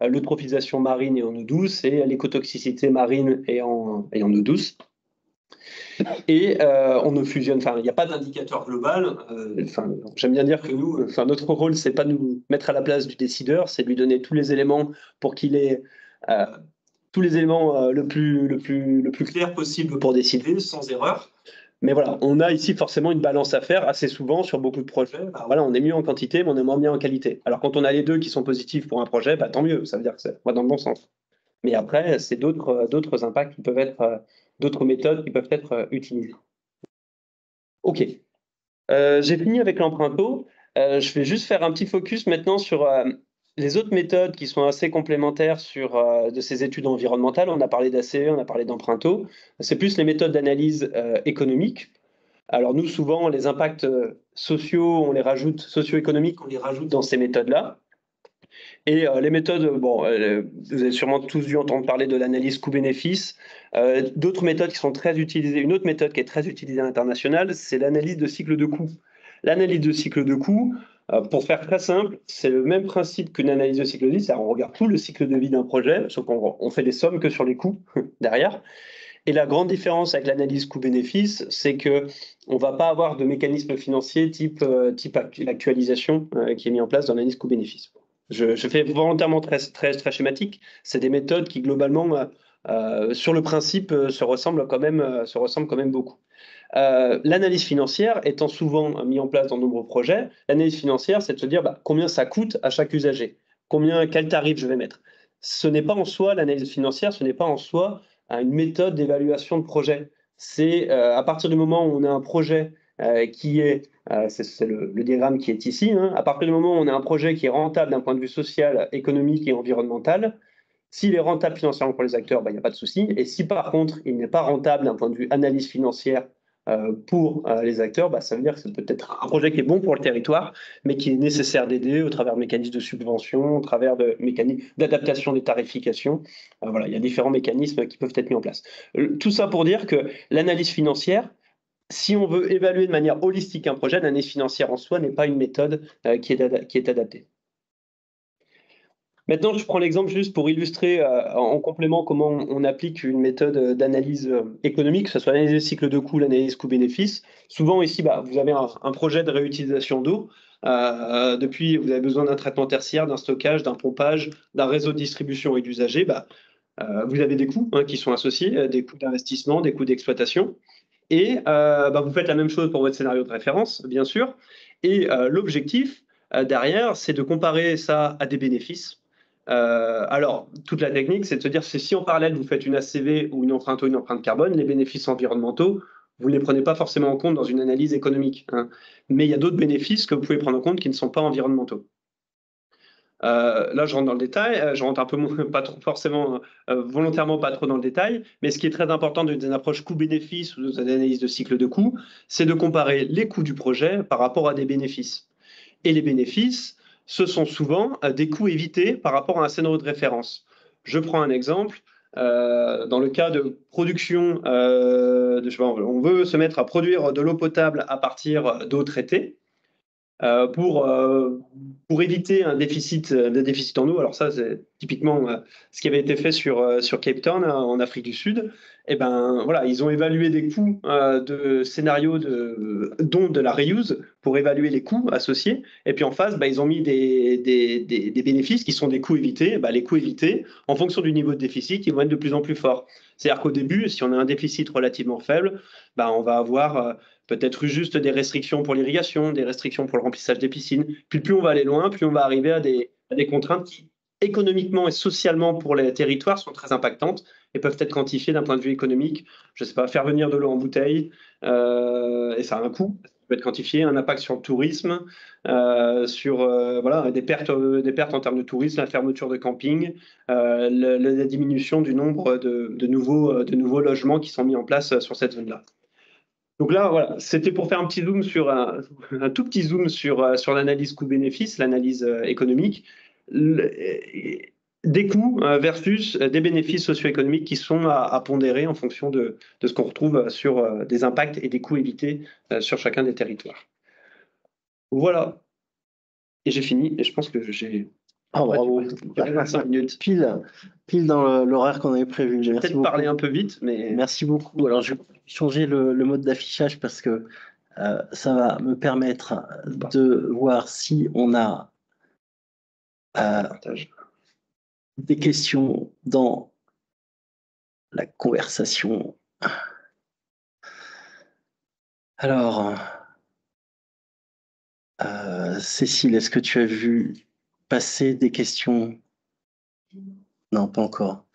L'eutrophisation marine et en eau douce, et l'écotoxicité marine et en eau douce. Et on ne fusionne, enfin, il n'y a pas d'indicateur global. J'aime bien dire que nous, notre rôle, c'est pas nous mettre à la place du décideur, c'est de lui donner tous les éléments pour qu'il ait tous les éléments le plus clair possible pour décider, sans erreur. Mais voilà, on a ici forcément une balance à faire assez souvent sur beaucoup de projets. Voilà, on est mieux en quantité, mais on est moins bien en qualité. Alors quand on a les deux qui sont positifs pour un projet, tant mieux, ça veut dire que ça va dans le bon sens. Mais après, c'est d'autres impacts qui peuvent être, d'autres méthodes qui peuvent être utilisées. OK. J'ai fini avec l'empreinte eau. Je vais juste faire un petit focus maintenant sur les autres méthodes qui sont assez complémentaires de ces études environnementales, on a parlé d'ACE, on a parlé d'Emprunto, c'est plus les méthodes d'analyse économique. Alors nous, souvent, les impacts sociaux, on les rajoute, socio-économiques, on les rajoute dans ces méthodes-là. Et les méthodes, bon, vous avez sûrement tous dû entendre parler de l'analyse coût-bénéfice. D'autres méthodes qui sont très utilisées, une autre méthode qui est très utilisée à l'international, c'est l'analyse de cycle de coût. L'analyse de cycle de coût, pour faire très simple, c'est le même principe qu'une analyse de cycle de vie, c'est-à-dire on regarde tout le cycle de vie d'un projet, sauf qu'on fait les sommes que sur les coûts derrière. Et la grande différence avec l'analyse coût-bénéfice, c'est que on ne va pas avoir de mécanisme financier type l'actualisation qui est mis en place dans l'analyse coût-bénéfice. Je fais volontairement très schématique. C'est des méthodes qui, globalement, sur le principe, se ressemblent quand même beaucoup. L'analyse financière étant souvent mise en place dans de nombreux projets, l'analyse financière, c'est de se dire combien ça coûte à chaque usager, quel tarif je vais mettre. Ce n'est pas en soi, l'analyse financière, ce n'est pas en soi une méthode d'évaluation de projet. C'est à partir du moment où on a un projet qui est, c'est le diagramme qui est ici, hein, à partir du moment où on a un projet qui est rentable d'un point de vue social, économique et environnemental, s'il est rentable financièrement pour les acteurs, il n'y a pas de souci. Et si par contre, il n'est pas rentable d'un point de vue analyse financière pour les acteurs, ça veut dire que c'est peut-être un projet qui est bon pour le territoire, mais qui est nécessaire d'aider au travers de mécanismes de subvention, au travers de mécanismes d'adaptation des tarifications. Voilà, il y a différents mécanismes qui peuvent être mis en place. Tout ça pour dire que l'analyse financière, si on veut évaluer de manière holistique un projet, l'analyse financière en soi n'est pas une méthode qui est adaptée. Maintenant, je prends l'exemple juste pour illustrer en complément comment on applique une méthode d'analyse économique, que ce soit l'analyse de cycle de coût, l'analyse coût-bénéfice. Souvent ici, vous avez un projet de réutilisation d'eau. Depuis, vous avez besoin d'un traitement tertiaire, d'un stockage, d'un pompage, d'un réseau de distribution et d'usagers. Vous avez des coûts qui sont associés, des coûts d'investissement, des coûts d'exploitation. Et vous faites la même chose pour votre scénario de référence, bien sûr. Et l'objectif derrière, c'est de comparer ça à des bénéfices. Alors, toute la technique, c'est de se dire que si en parallèle, vous faites une ACV ou une empreinte carbone, les bénéfices environnementaux, vous ne les prenez pas forcément en compte dans une analyse économique, hein. Mais il y a d'autres bénéfices que vous pouvez prendre en compte qui ne sont pas environnementaux. Là, je rentre dans le détail, je rentre un peu pas trop forcément, volontairement pas trop dans le détail, mais ce qui est très important dans une approche coût-bénéfice ou dans une analyse de cycle de coût, c'est de comparer les coûts du projet par rapport à des bénéfices. Et les bénéfices, ce sont souvent des coûts évités par rapport à un scénario de référence. Je prends un exemple. Dans le cas de production, on veut se mettre à produire de l'eau potable à partir d'eau traitée. Pour éviter un déficit en eau. Alors ça, c'est typiquement ce qui avait été fait sur Cape Town, en Afrique du Sud. Et voilà, ils ont évalué des coûts de scénarios dont de la reuse pour évaluer les coûts associés. Et puis en face, ils ont mis des bénéfices qui sont des coûts évités. Les coûts évités, en fonction du niveau de déficit, ils vont être de plus en plus forts. C'est-à-dire qu'au début, si on a un déficit relativement faible, on va avoir peut-être juste des restrictions pour l'irrigation, des restrictions pour le remplissage des piscines. Puis plus on va aller loin, plus on va arriver à des contraintes qui, économiquement et socialement pour les territoires, sont très impactantes et peuvent être quantifiées d'un point de vue économique. Je ne sais pas, faire venir de l'eau en bouteille, et ça a un coût. Ça peut être quantifié, un impact sur le tourisme, sur des pertes en termes de tourisme, la fermeture de camping, la diminution du nombre de nouveaux logements qui sont mis en place sur cette zone-là. Donc là, voilà, c'était pour faire un petit zoom un tout petit zoom sur l'analyse coût-bénéfice, l'analyse économique, des coûts versus des bénéfices socio-économiques qui sont à pondérer en fonction de ce qu'on retrouve sur des impacts et des coûts évités sur chacun des territoires. Voilà. Et j'ai fini, et je pense que j'ai... bravo. 25 minutes. Pile dans l'horaire qu'on avait prévu. J'ai peut-être parlé un peu vite, mais... Merci beaucoup. Alors, je vais changer le mode d'affichage parce que ça va me permettre de voir si on a des questions dans la conversation. Alors, Cécile, est-ce que tu as vu passer des questions? Non, pas encore.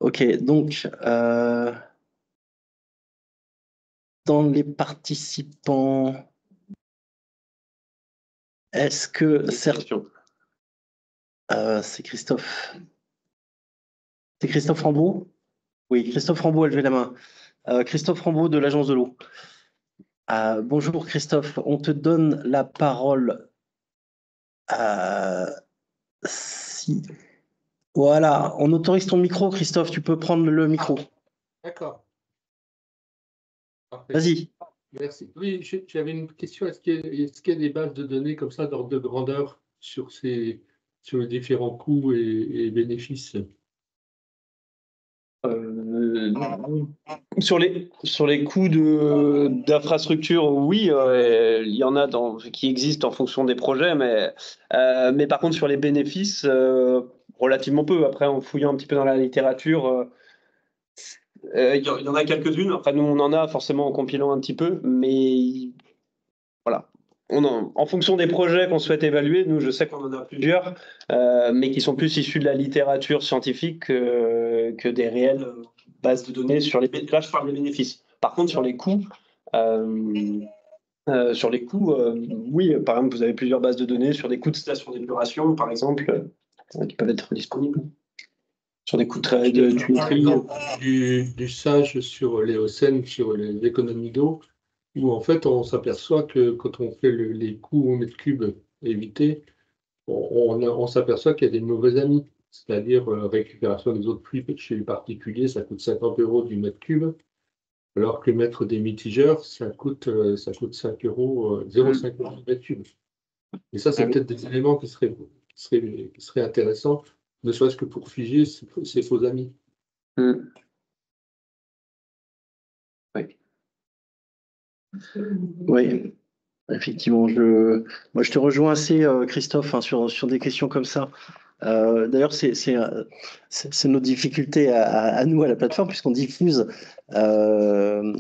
Ok, donc, dans les participants, Est-ce que Question. c'est Christophe? C'est Christophe Rambaud? Oui, Christophe Rambaud a levé la main. Christophe Rambaud de l'Agence de l'eau. Bonjour Christophe, on te donne la parole. Si. Voilà, on autorise ton micro, Christophe, tu peux prendre le micro. D'accord. Parfait. Vas-y. Merci. Oui, j'avais une question. Est-ce qu'il y a des bases de données comme ça d'ordre de grandeur sur les différents coûts et bénéfices? Sur les coûts d'infrastructure, oui, il y en a qui existent en fonction des projets, mais par contre sur les bénéfices, relativement peu. Après, en fouillant un petit peu dans la littérature, il y en a quelques-unes. Enfin, nous, on en a forcément en compilant un petit peu, mais voilà. En fonction des projets qu'on souhaite évaluer, nous, je sais qu'on en a plusieurs, mais qui sont plus issus de la littérature scientifique que des réelles bases de données sur les. Là, je parle des bénéfices. Par contre, sur les coûts, oui, par exemple, vous avez plusieurs bases de données sur des coûts de station d'épuration, par exemple, qui peuvent être disponibles. Sur des coûts de tuyauterie. Du sage sur l'Éocène, sur les économies d'eau, où en fait on s'aperçoit que quand on fait les coûts au mètre cube évités, on s'aperçoit qu'il y a des mauvais amis. C'est-à-dire récupération des eaux de pluie chez les particuliers, ça coûte 50 € du mètre cube, alors que mettre des mitigeurs, ça coûte 5 euros, 0,5 € du mètre cube. Et ça, c'est peut-être des éléments qui seraient intéressants, ne serait-ce que pour figer ces faux amis. Oui. Oui, effectivement. Moi, je te rejoins assez, Christophe, hein, sur des questions comme ça. D'ailleurs, c'est notre difficulté à nous, à la plateforme, puisqu'on diffuse, on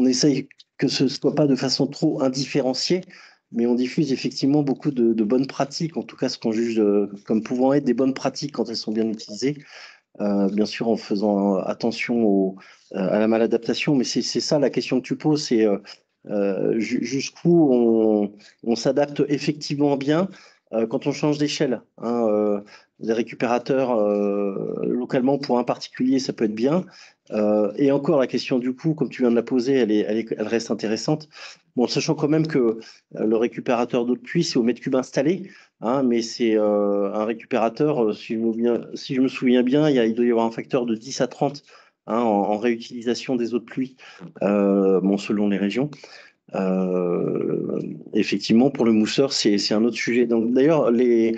essaye que ce ne soit pas de façon trop indifférenciée, mais on diffuse effectivement beaucoup de bonnes pratiques, en tout cas ce qu'on juge comme pouvant être des bonnes pratiques quand elles sont bien utilisées. Bien sûr en faisant attention à la maladaptation, mais c'est ça la question que tu poses, c'est jusqu'où on s'adapte effectivement bien quand on change d'échelle. Hein, des récupérateurs localement pour un particulier, ça peut être bien. Et encore la question du coût, comme tu viens de la poser, elle reste intéressante. Bon, sachant quand même que le récupérateur d'eau de pluie, c'est au mètre cube installé. Hein, mais c'est un récupérateur, si je me souviens bien, il doit y avoir un facteur de 10 à 30 hein, en réutilisation des eaux de pluie, bon, selon les régions. Effectivement, pour le mousseur, c'est un autre sujet. Donc, d'ailleurs, les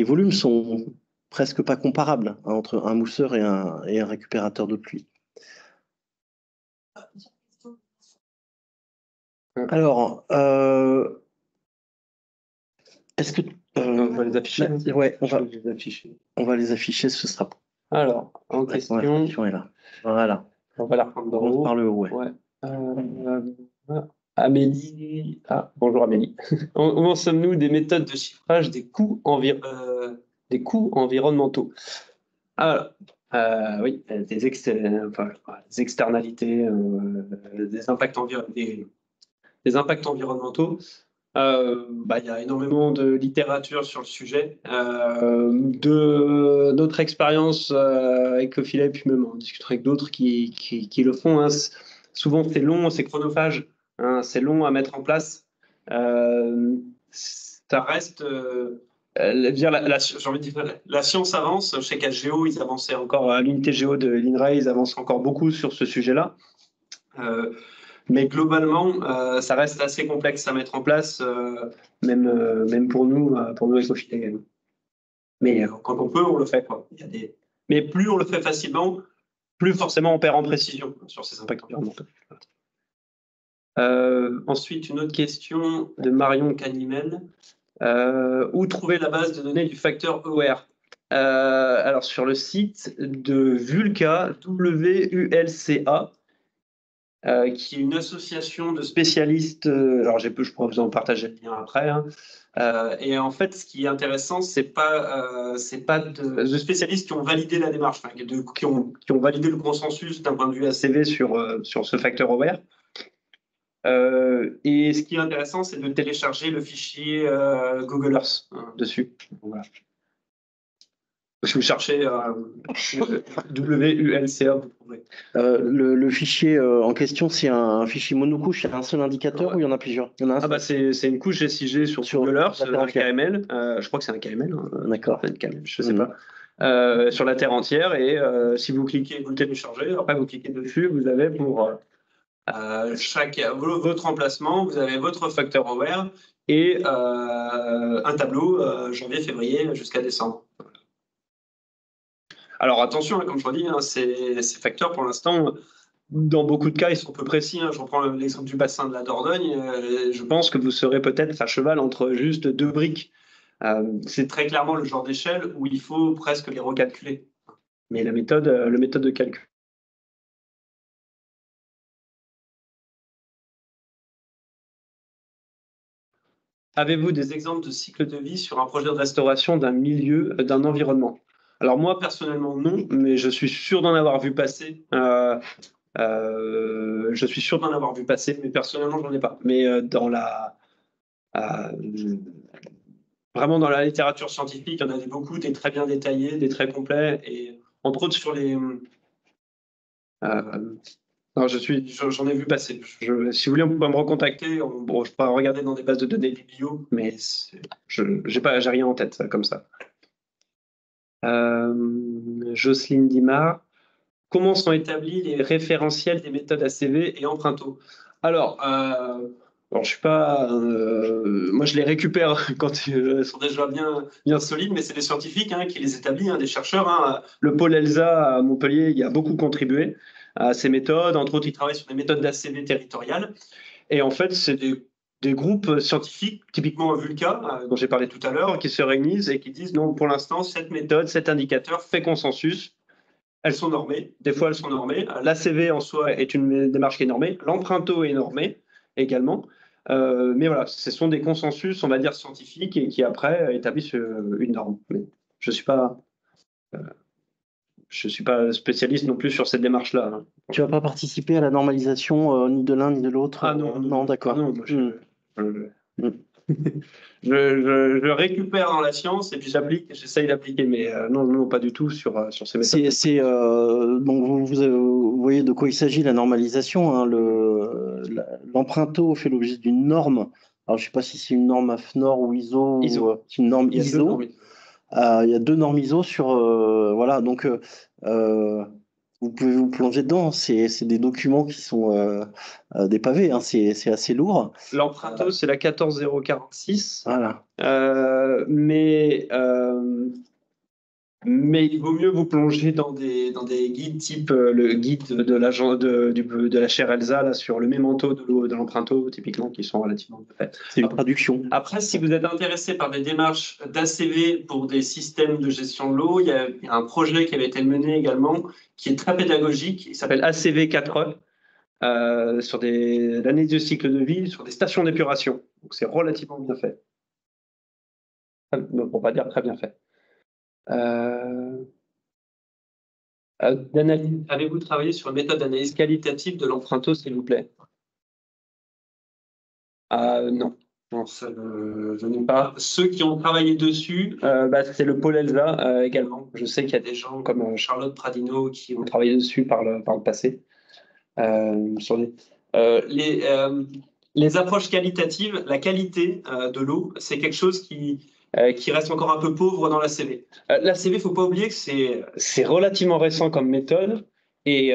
volumes sont presque pas comparables hein, entre un mousseur et un récupérateur d'eau de pluie. Alors, est-ce que on va les afficher. Ouais, on va les afficher, ce sera. Alors, en question. La question est là. Voilà. On va la reprendre d'en haut. Par le haut, ouais. Amélie. Bonjour Amélie. Où en sommes-nous des méthodes de chiffrage des coûts environnementaux? Alors, oui, des externalités, des impacts environnementaux. Il y a énormément de littérature sur le sujet. De notre expérience avec Ecofilay, puis même on discutera avec d'autres qui le font. Hein. Souvent, c'est long, c'est chronophage. Hein, c'est long à mettre en place. Ça reste. J'ai envie de dire, la science avance. Chez CatGeo, ils avançaient encore à l'unité géo de l'INRAE, ils avancent encore beaucoup sur ce sujet-là. Mais globalement, ça reste assez complexe à mettre en place, même pour nous Ecofilay. Mais quand on peut, on le fait. Quoi. Mais plus on le fait facilement, plus forcément on perd en précision sur ces impacts environnementaux. Ensuite, une autre question de Marion Canimel. Où trouver la base de données du facteur EOR? Alors, sur le site de Vulca, WULCA, qui est une association de spécialistes. Alors, je pourrais vous en partager le lien après. Hein. Et en fait, ce qui est intéressant, c'est pas de spécialistes qui ont validé la démarche, enfin, qui ont validé le consensus d'un point de vue ACV sur ce facteur EOR. Et ce qui est intéressant, c'est de télécharger le fichier Google Earth dessus. Voilà. Si vous cherchez WULCA, vous trouverez. Le fichier en question, c'est un fichier monocouche, c'est un seul indicateur ou il y en a plusieurs? Il y en a un Ah bah c'est une couche GSIG sur Google Earth, un KML. Je crois que c'est un KML. D'accord. Un KML, je sais pas. Sur la Terre entière, et si vous cliquez, vous le téléchargez, après vous cliquez dessus, vous avez pour votre emplacement, vous avez votre facteur horaire et un tableau janvier, février jusqu'à décembre. Alors attention, comme je vous dis, ces facteurs pour l'instant, dans beaucoup de cas, ils sont peu précis. Je reprends l'exemple du bassin de la Dordogne. Je pense que vous serez peut-être à cheval entre juste 2 briques. C'est très clairement le genre d'échelle où il faut presque les recalculer. Mais la méthode de calcul. Avez-vous des exemples de cycle de vie sur un projet de restauration d'un milieu, d'un environnement? Alors moi, personnellement, non, mais je suis sûr d'en avoir vu passer. Je suis sûr d'en avoir vu passer, mais personnellement, j'en ai pas. Mais vraiment dans la littérature scientifique, il y en a beaucoup, des très bien détaillés, des très complets, et entre autres sur les... j'en ai vu passer. Si vous voulez, on peut me recontacter. Bon, je peux regarder dans des bases de données biblio, mais j'ai rien en tête comme ça. Jocelyne Dimard. Comment sont établis les référentiels des méthodes ACV et Emprunto? Alors, je suis pas, moi je les récupère quand ils sont déjà bien solides, mais c'est des scientifiques qui les établissent, des chercheurs. Le pôle ELSA à Montpellier, il a beaucoup contribué à ces méthodes. Entre autres, ils travaillent sur des méthodes d'ACV territoriales. Et en fait, c'est des groupes scientifiques, typiquement Vulca, dont j'ai parlé tout à l'heure, qui se réunissent et qui disent non, pour l'instant, cette méthode, cet indicateur fait consensus. Elles sont normées, des fois elles sont normées. L'ACV en soi est une démarche qui est normée, l'emprunto est normé également. Mais voilà, ce sont des consensus, on va dire, scientifiques et qui après établissent une norme. Mais je ne suis pas spécialiste non plus sur cette démarche-là. Tu vas pas participer à la normalisation ni de l'un ni de l'autre? Ah non, d'accord. Ah, non, je récupère dans la science et puis j'essaye d'appliquer, mais non, pas du tout sur ces méthodes. Donc vous voyez de quoi il s'agit, la normalisation. L'emprunto fait l'objet d'une norme. Alors je ne sais pas si c'est une norme AFNOR ou ISO. C'est une norme ISO. Il y a 2 normes ISO sur voilà, donc vous pouvez vous plonger dedans. C'est des documents qui sont des pavés. C'est assez lourd. L'emprunto, c'est la 14046. Voilà. Mais il vaut mieux vous plonger dans des guides type le guide de la chaire ELSA là, sur le mémento de l'emprunto, typiquement, qui sont relativement faits. C'est une traduction. Après, si vous êtes intéressé par des démarches d'ACV pour des systèmes de gestion de l'eau, il y a un projet qui avait été mené également, qui est très pédagogique, il s'appelle ACV 4E, sur l'analyse du cycle de vie, sur des stations d'épuration. Donc c'est relativement bien fait. Pour pas dire très bien fait. Avez-vous travaillé sur une méthode d'analyse qualitative de l'emprunto, s'il vous plaît? Non, je n'ai pas. Ceux qui ont travaillé dessus, c'est le pôle ELSA également. Je sais qu'il y a des gens comme Charlotte Pradino qui ont travaillé dessus par le passé. Sur les approches qualitatives, la qualité de l'eau, c'est quelque chose qui reste encore un peu pauvre dans l'ACV. L'ACV, il ne faut pas oublier que c'est relativement récent comme méthode et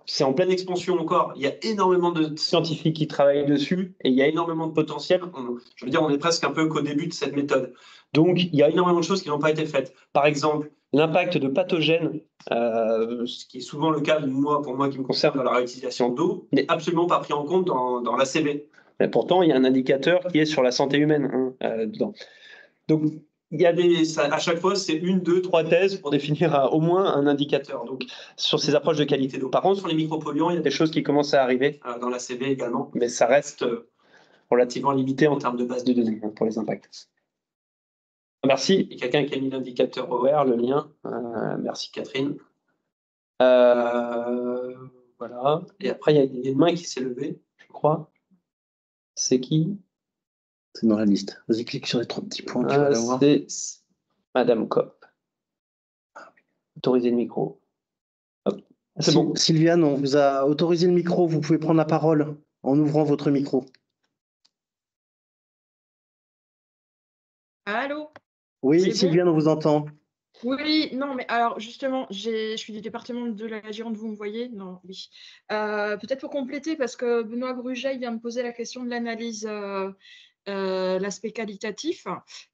c'est en pleine expansion encore. Il y a énormément de scientifiques qui travaillent dessus et il y a énormément de potentiel. Je veux dire, on est presque un peu qu'au début de cette méthode. Donc, il y a énormément de choses qui n'ont pas été faites. Par exemple, l'impact de pathogènes, ce qui est souvent le cas pour moi qui me concerne dans la réutilisation d'eau, n'est absolument pas pris en compte dans l'ACV. Mais pourtant, il y a un indicateur qui est sur la santé humaine dedans. Donc, il y a à chaque fois, c'est 1, 2, 3 thèses pour définir au moins un indicateur. Donc, sur ces approches de qualité d'eau. Par contre, sur les micropolluants, il y a des choses qui commencent à arriver dans l'ACV également, mais ça reste relativement limité en termes de base de données pour les impacts. Merci. Il y a quelqu'un qui a mis l'indicateur OR, le lien. Merci Catherine. Voilà. Et après, il y a une main qui s'est levée, je crois. C'est qui? C'est dans la liste. Vas-y, clique sur les 3 petits points, tu vas la voir. C'est Madame Kopp. Autoriser le micro. Hop. C'est bon. Sylviane, on vous a autorisé le micro. Vous pouvez prendre la parole en ouvrant votre micro. Allô? Oui, C'est bon? Sylviane, on vous entend. Oui, non, mais alors justement, je suis du département de la Gironde, vous me voyez? Non, oui. Peut-être pour compléter, parce que Benoît Gruget il vient me poser la question de l'analyse, l'aspect qualitatif,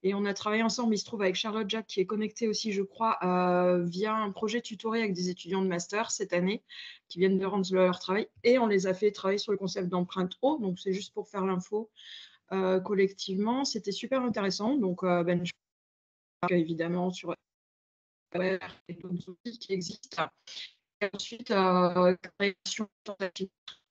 et on a travaillé ensemble, il se trouve, avec Charlotte Jacques, qui est connectée aussi, je crois, via un projet tutoré avec des étudiants de master cette année, qui viennent de rendre leur travail, et on les a fait travailler sur le concept d'empreinte eau, donc c'est juste pour faire l'info collectivement. C'était super intéressant, donc je évidemment sur et d'autres outils qui existent. Et ensuite, création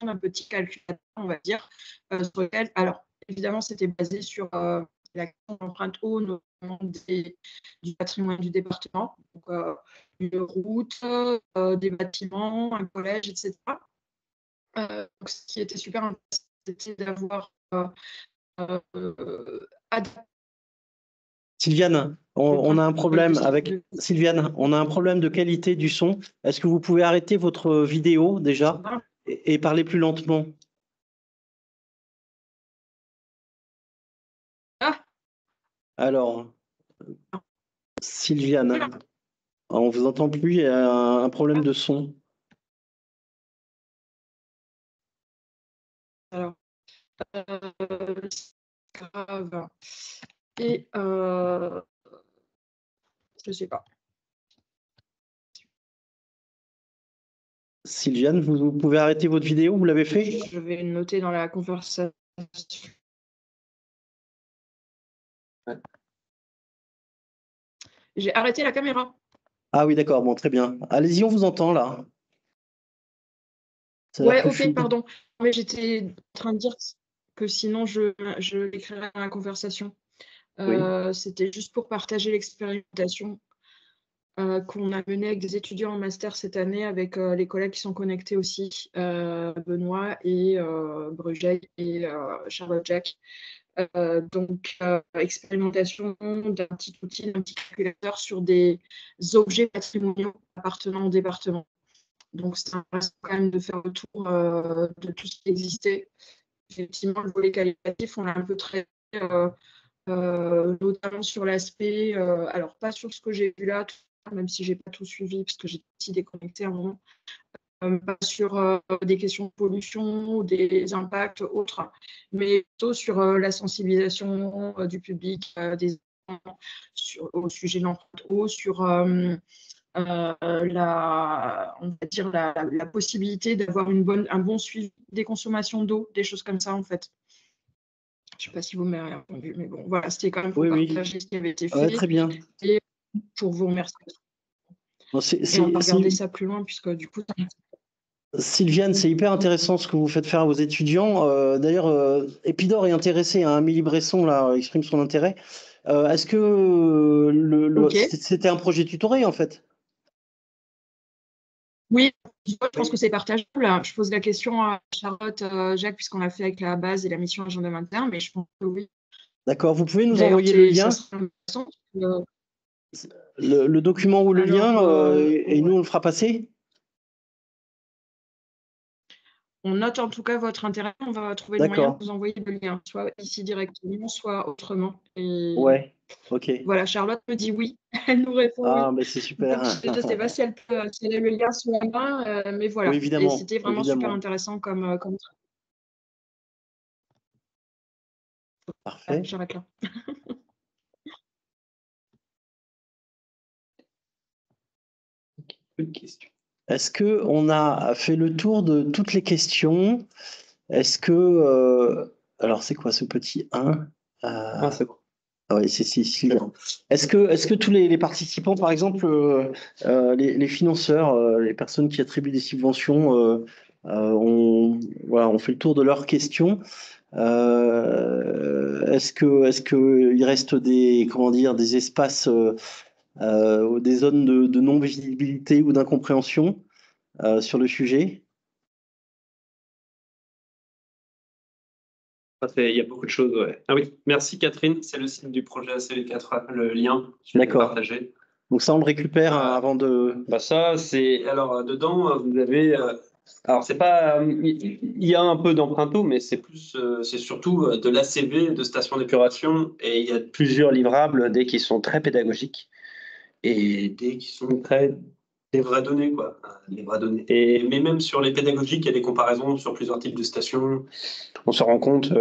d'un petit calculateur, on va dire, sur lequel, alors évidemment, c'était basé sur la question d'empreinte eau, notamment du patrimoine du département, donc une route, des bâtiments, un collège, etc. Donc, ce qui était super intéressant, c'était d'avoir Sylviane, on a un problème avec Sylviane, on a un problème de qualité du son. Est-ce que vous pouvez arrêter votre vidéo déjà et parler plus lentement? Alors, Sylviane, on vous entend plus, il y a un problème de son. Alors, grave. Et je sais pas. Sylviane, vous pouvez arrêter votre vidéo, vous l'avez fait? Je vais noter dans la conversation. Ouais. J'ai arrêté la caméra. Ah oui, d'accord, bon, très bien. Allez-y, on vous entend là. Ouais, ok, pardon. Mais j'étais en train de dire que sinon je l'écrirais dans la conversation. Oui. C'était juste pour partager l'expérimentation qu'on a menée avec des étudiants en master cette année, avec les collègues qui sont connectés aussi, Benoît et Bruget et Charlotte Jacques. Donc, expérimentation d'un petit outil, d'un petit calculateur sur des objets patrimoniaux appartenant au département. Donc, c'est intéressant quand même de faire le tour de tout ce qui existait. Effectivement, le volet qualitatif, on l'a un peu traité, notamment sur l'aspect, alors pas sur ce que j'ai vu là, même si je n'ai pas tout suivi, parce que j'ai aussi déconnecté à un moment, pas sur des questions de pollution ou des impacts autres, mais plutôt sur la sensibilisation du public, des enfants au sujet de l'empreinte eau, sur on va dire la possibilité d'avoir un bon suivi des consommations d'eau, des choses comme ça en fait. Je ne sais pas si vous m'avez répondu, mais bon, voilà, c'était quand même pour partager ce qui avait été fait. Ouais, très bien. Et pour vous remercier. Bon, et on va regarder ça plus loin, puisque du coup... Sylviane, c'est hyper intéressant ce que vous faites faire aux étudiants. D'ailleurs, Épidore est intéressé, hein, Amélie Bresson là, exprime son intérêt. Est-ce que c'était un projet tutoré en fait? Oui, je pense que c'est partageable. Je pose la question à Charlotte, Jacques, puisqu'on l'a fait avec la base et la mission agenda 21, mais je pense que oui. D'accord, vous pouvez nous envoyer le lien, le document ou le lien, et nous on le fera passer? On note en tout cas votre intérêt, on va trouver le moyen de vous envoyer le lien, soit ici directement, soit autrement. Et ouais, ok. Voilà, Charlotte me dit oui, elle nous répond oui. Ah, mais c'est super. Donc, je ne sais pas si elle a le lien sous la main, mais voilà. Oui, évidemment. Et c'était vraiment super intéressant comme Parfait. J'arrête là. Est-ce qu'on a fait le tour de toutes les questions? Est-ce que... alors, c'est quoi ce petit 1? C'est bon. Ah oui, c'est Est-ce que tous les participants, par exemple, les financeurs, les personnes qui attribuent des subventions, ont fait le tour de leurs questions? Est-ce qu'il reste des espaces, des zones de non-visibilité ou d'incompréhension sur le sujet? Il y a beaucoup de choses, ouais. Ah oui, merci Catherine, c'est le site du projet ACV4, le lien, je vais le D'accord. partager. Donc ça, on le récupère avant de... Bah ça, c'est... Alors, dedans, vous avez... Alors, c'est pas... Il y a un peu d'emprunto, mais c'est plus... c'est surtout de l'ACV, de station d'épuration, et il y a plusieurs livrables, des qui sont très pédagogiques, et des qui sont très... des vraies données, quoi. Des vraies données. Mais même sur les pédagogiques, il y a des comparaisons sur plusieurs types de stations. On se rend compte...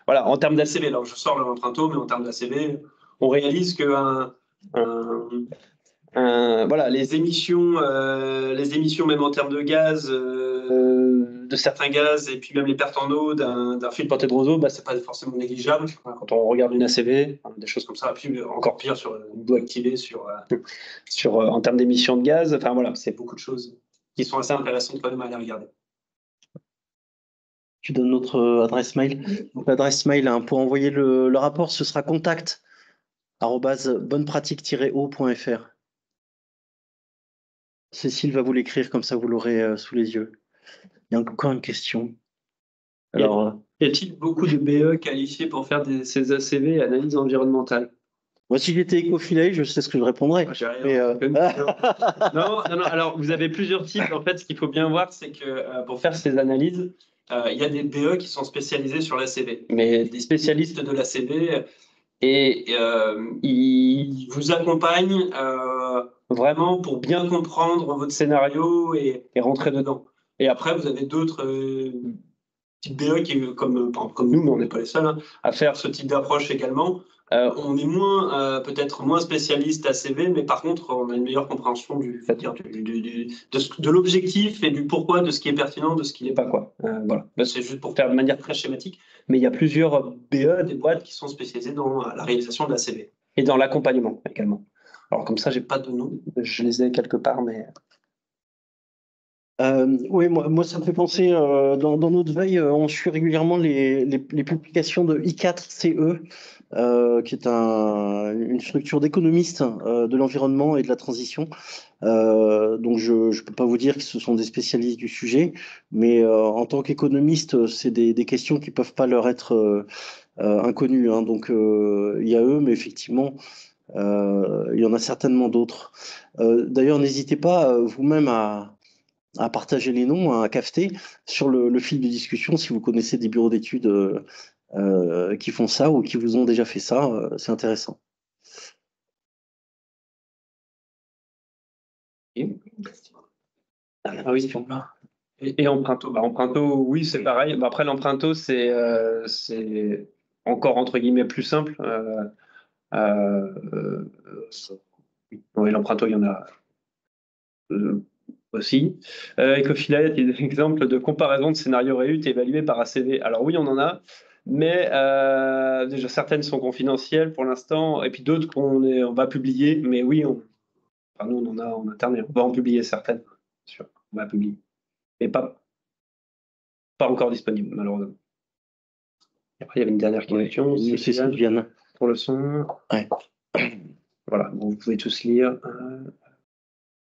voilà, en termes d'ACV, alors je sors l'emprunto, mais en termes d'ACV, on réalise que voilà, les émissions même en termes de gaz, de certains gaz, et puis même les pertes en eau d'un fil porté de roseau, bah, c'est pas forcément négligeable quand on regarde une ACV, des choses comme ça. Puis encore pire sur une boue activée, en termes d'émissions de gaz. Enfin voilà, c'est beaucoup de choses qui sont assez intéressantes quand même à aller regarder. Tu donnes notre adresse mail. Donc, l'adresse mail pour envoyer le rapport, ce sera contact@bonnepratique-o.fr. Cécile va vous l'écrire, comme ça vous l'aurez sous les yeux. Il y a encore une question. Alors, y a-t-il beaucoup de BE qualifiés pour faire ces ACV, analyse environnementale? moi, si j'étais écophilae, je sais ce que je répondrais. Non, alors vous avez plusieurs types. En fait, ce qu'il faut bien voir, c'est que pour faire ces analyses, il y a des BE qui sont spécialisés sur l'ACV, mais des spécialistes de l'ACV, et ils vous accompagnent vraiment pour bien comprendre votre scénario et rentrer dedans. Et après, vous avez d'autres types BE qui, comme nous, mais on n'est pas les seuls à faire ce type d'approche également. On est peut-être moins spécialiste ACV, mais par contre, on a une meilleure compréhension de l'objectif et du pourquoi, de ce qui est pertinent, de ce qui n'est pas, quoi. Voilà. Là, c'est juste pour faire de manière très schématique, mais il y a plusieurs BE, des boîtes qui sont spécialisées dans la réalisation de l'ACV et dans l'accompagnement également. Alors comme ça, j'ai pas de nom, je les ai quelque part, mais... oui, moi, ça me fait penser, dans notre veille, on suit régulièrement les publications de I4CE, qui est une structure d'économistes de l'environnement et de la transition. Donc, je ne peux pas vous dire que ce sont des spécialistes du sujet, mais en tant qu'économistes, c'est des questions qui ne peuvent pas leur être inconnues, hein. Donc, il y a eux, mais effectivement, il y en a certainement d'autres. D'ailleurs, n'hésitez pas vous-même à partager les noms, à cafeter sur le fil de discussion si vous connaissez des bureaux d'études qui font ça ou qui vous ont déjà fait ça, c'est intéressant. Ah oui, et emprunto. Emprunto, oui, c'est pareil. Après, l'emprunto, c'est encore entre guillemets plus simple. Oui, l'emprunto, il y en a aussi. Ecofila, il y a des exemples de comparaison de scénarios réunis évalués par ACV. Alors oui, on en a, mais déjà certaines sont confidentielles pour l'instant, et puis d'autres on va publier. Mais oui, nous on en a en interne et on va en publier certaines. Sûr, on va publier, mais pas encore disponible malheureusement. Et après, il y avait une dernière question. Oui, c'est Sylviane. Pour le son. Ouais. Voilà, bon, vous pouvez tous lire.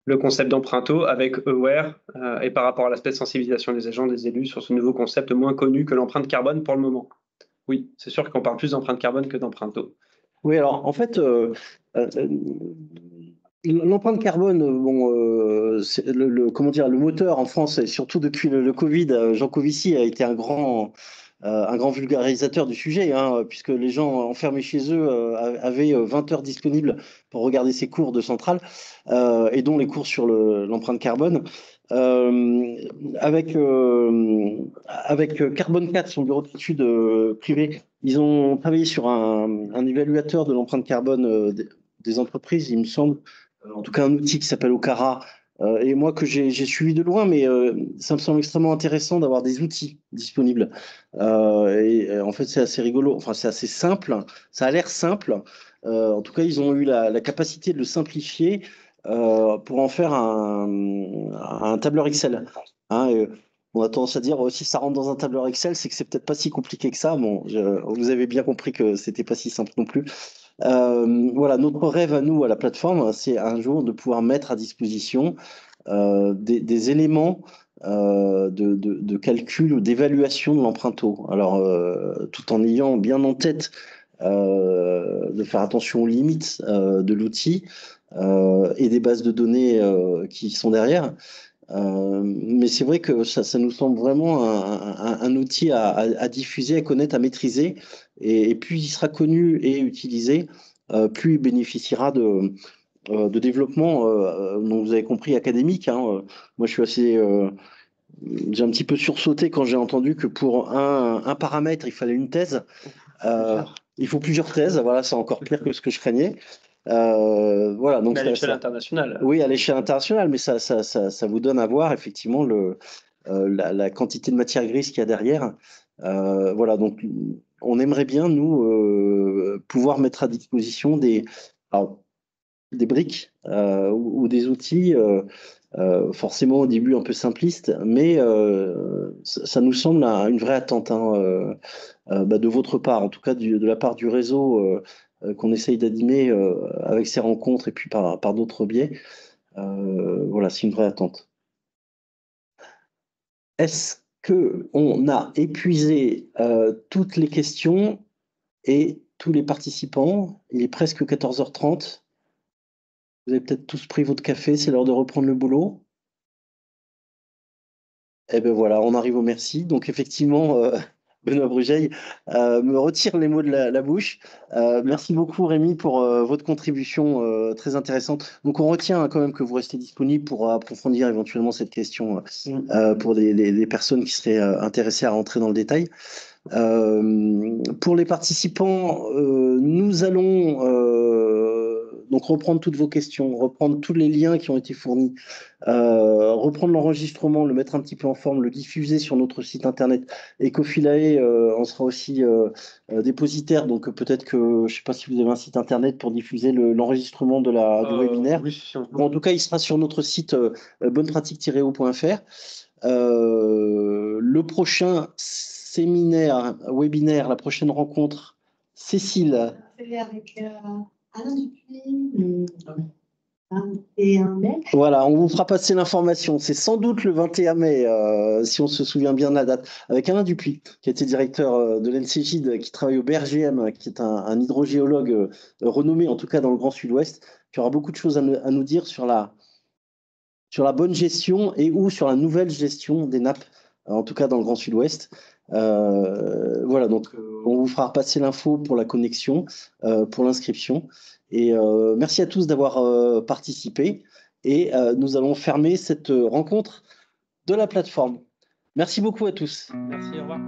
Le concept d'emprunto avec Aware et par rapport à l'aspect de sensibilisation des agents, des élus sur ce nouveau concept moins connu que l'empreinte carbone pour le moment. Oui, c'est sûr qu'on parle plus d'empreinte carbone que d'emprunto. Oui, alors en fait, l'empreinte carbone, c'est comment dire, le moteur en France, et surtout depuis le Covid, Jean Covici a été un grand vulgarisateur du sujet, hein, puisque les gens enfermés chez eux avaient 20 heures disponibles pour regarder ces cours de centrale, et dont les cours sur l'empreinte carbone. Avec Carbone 4, son bureau d'études privé, ils ont travaillé sur un évaluateur de l'empreinte carbone des entreprises, il me semble, en tout cas un outil qui s'appelle Okara, et moi que j'ai suivi de loin, mais ça me semble extrêmement intéressant d'avoir des outils disponibles. En fait, c'est assez rigolo, enfin c'est assez simple, ça a l'air simple. En tout cas, ils ont eu la capacité de le simplifier pour en faire un tableur Excel. Hein, on a tendance à dire si ça rentre dans un tableur Excel, c'est que c'est peut-être pas si compliqué que ça. Bon, vous avez bien compris que c'était pas si simple non plus. Voilà, notre rêve à nous, à la plateforme, c'est un jour de pouvoir mettre à disposition des éléments de calcul ou d'évaluation de l'emprunt eau. Alors, tout en ayant bien en tête de faire attention aux limites de l'outil et des bases de données qui sont derrière. Mais c'est vrai que ça nous semble vraiment un outil à diffuser, à connaître, à maîtriser. Et plus il sera connu et utilisé, plus il bénéficiera de développement, dont vous avez compris, académique. Hein. Moi, je suis assez... j'ai un petit peu sursauté quand j'ai entendu que pour un paramètre, il fallait une thèse. Il faut plusieurs thèses. Voilà, c'est encore pire que ce que je craignais. Voilà, donc Mais à l'échelle internationale. oui, à l'échelle internationale, mais ça vous donne à voir effectivement la quantité de matière grise qu'il y a derrière. Voilà, donc on aimerait bien, nous, pouvoir mettre à disposition alors, des briques ou des outils, forcément au début un peu simplistes, mais ça nous semble une vraie attente hein, de votre part, en tout cas de la part du réseau qu'on essaye d'animer avec ces rencontres et puis par d'autres biais. Voilà, c'est une vraie attente. Est-ce qu'on a épuisé toutes les questions et tous les participants? Il est presque 14h30. Vous avez peut-être tous pris votre café, c'est l'heure de reprendre le boulot. Eh bien voilà, on arrive au merci. Donc effectivement, Benoît Brugeil me retire les mots de la bouche. Merci beaucoup Rémi pour votre contribution très intéressante. Donc on retient hein, quand même que vous restez disponible pour approfondir éventuellement cette question pour les personnes qui seraient intéressées à rentrer dans le détail. Pour les participants, nous allons donc reprendre toutes vos questions, reprendre tous les liens qui ont été fournis, reprendre l'enregistrement, le mettre un petit peu en forme, le diffuser sur notre site internet. Ecophilae, on sera aussi dépositaire, donc peut-être que, je ne sais pas si vous avez un site internet pour diffuser l'enregistrement du webinaire. Oui, si Bon, en tout cas, il sera sur notre site bonnepratique-o.fr. Le prochain webinaire, la prochaine rencontre, Cécile. Avec Alain Dupuis, le 21 mai. Voilà, on vous fera passer l'information. C'est sans doute le 21 mai, si on se souvient bien de la date, avec Alain Dupuis, qui a été directeur de l'NCGID, qui travaille au BRGM, qui est un hydrogéologue renommé, en tout cas dans le Grand Sud-Ouest, qui aura beaucoup de choses à nous dire sur la bonne gestion et ou sur la nouvelle gestion des nappes, en tout cas dans le Grand Sud-Ouest. Voilà, donc on vous fera passer l'info pour la connexion, pour l'inscription. Et merci à tous d'avoir participé. Et nous allons fermer cette rencontre de la plateforme. Merci beaucoup à tous. Merci, au revoir.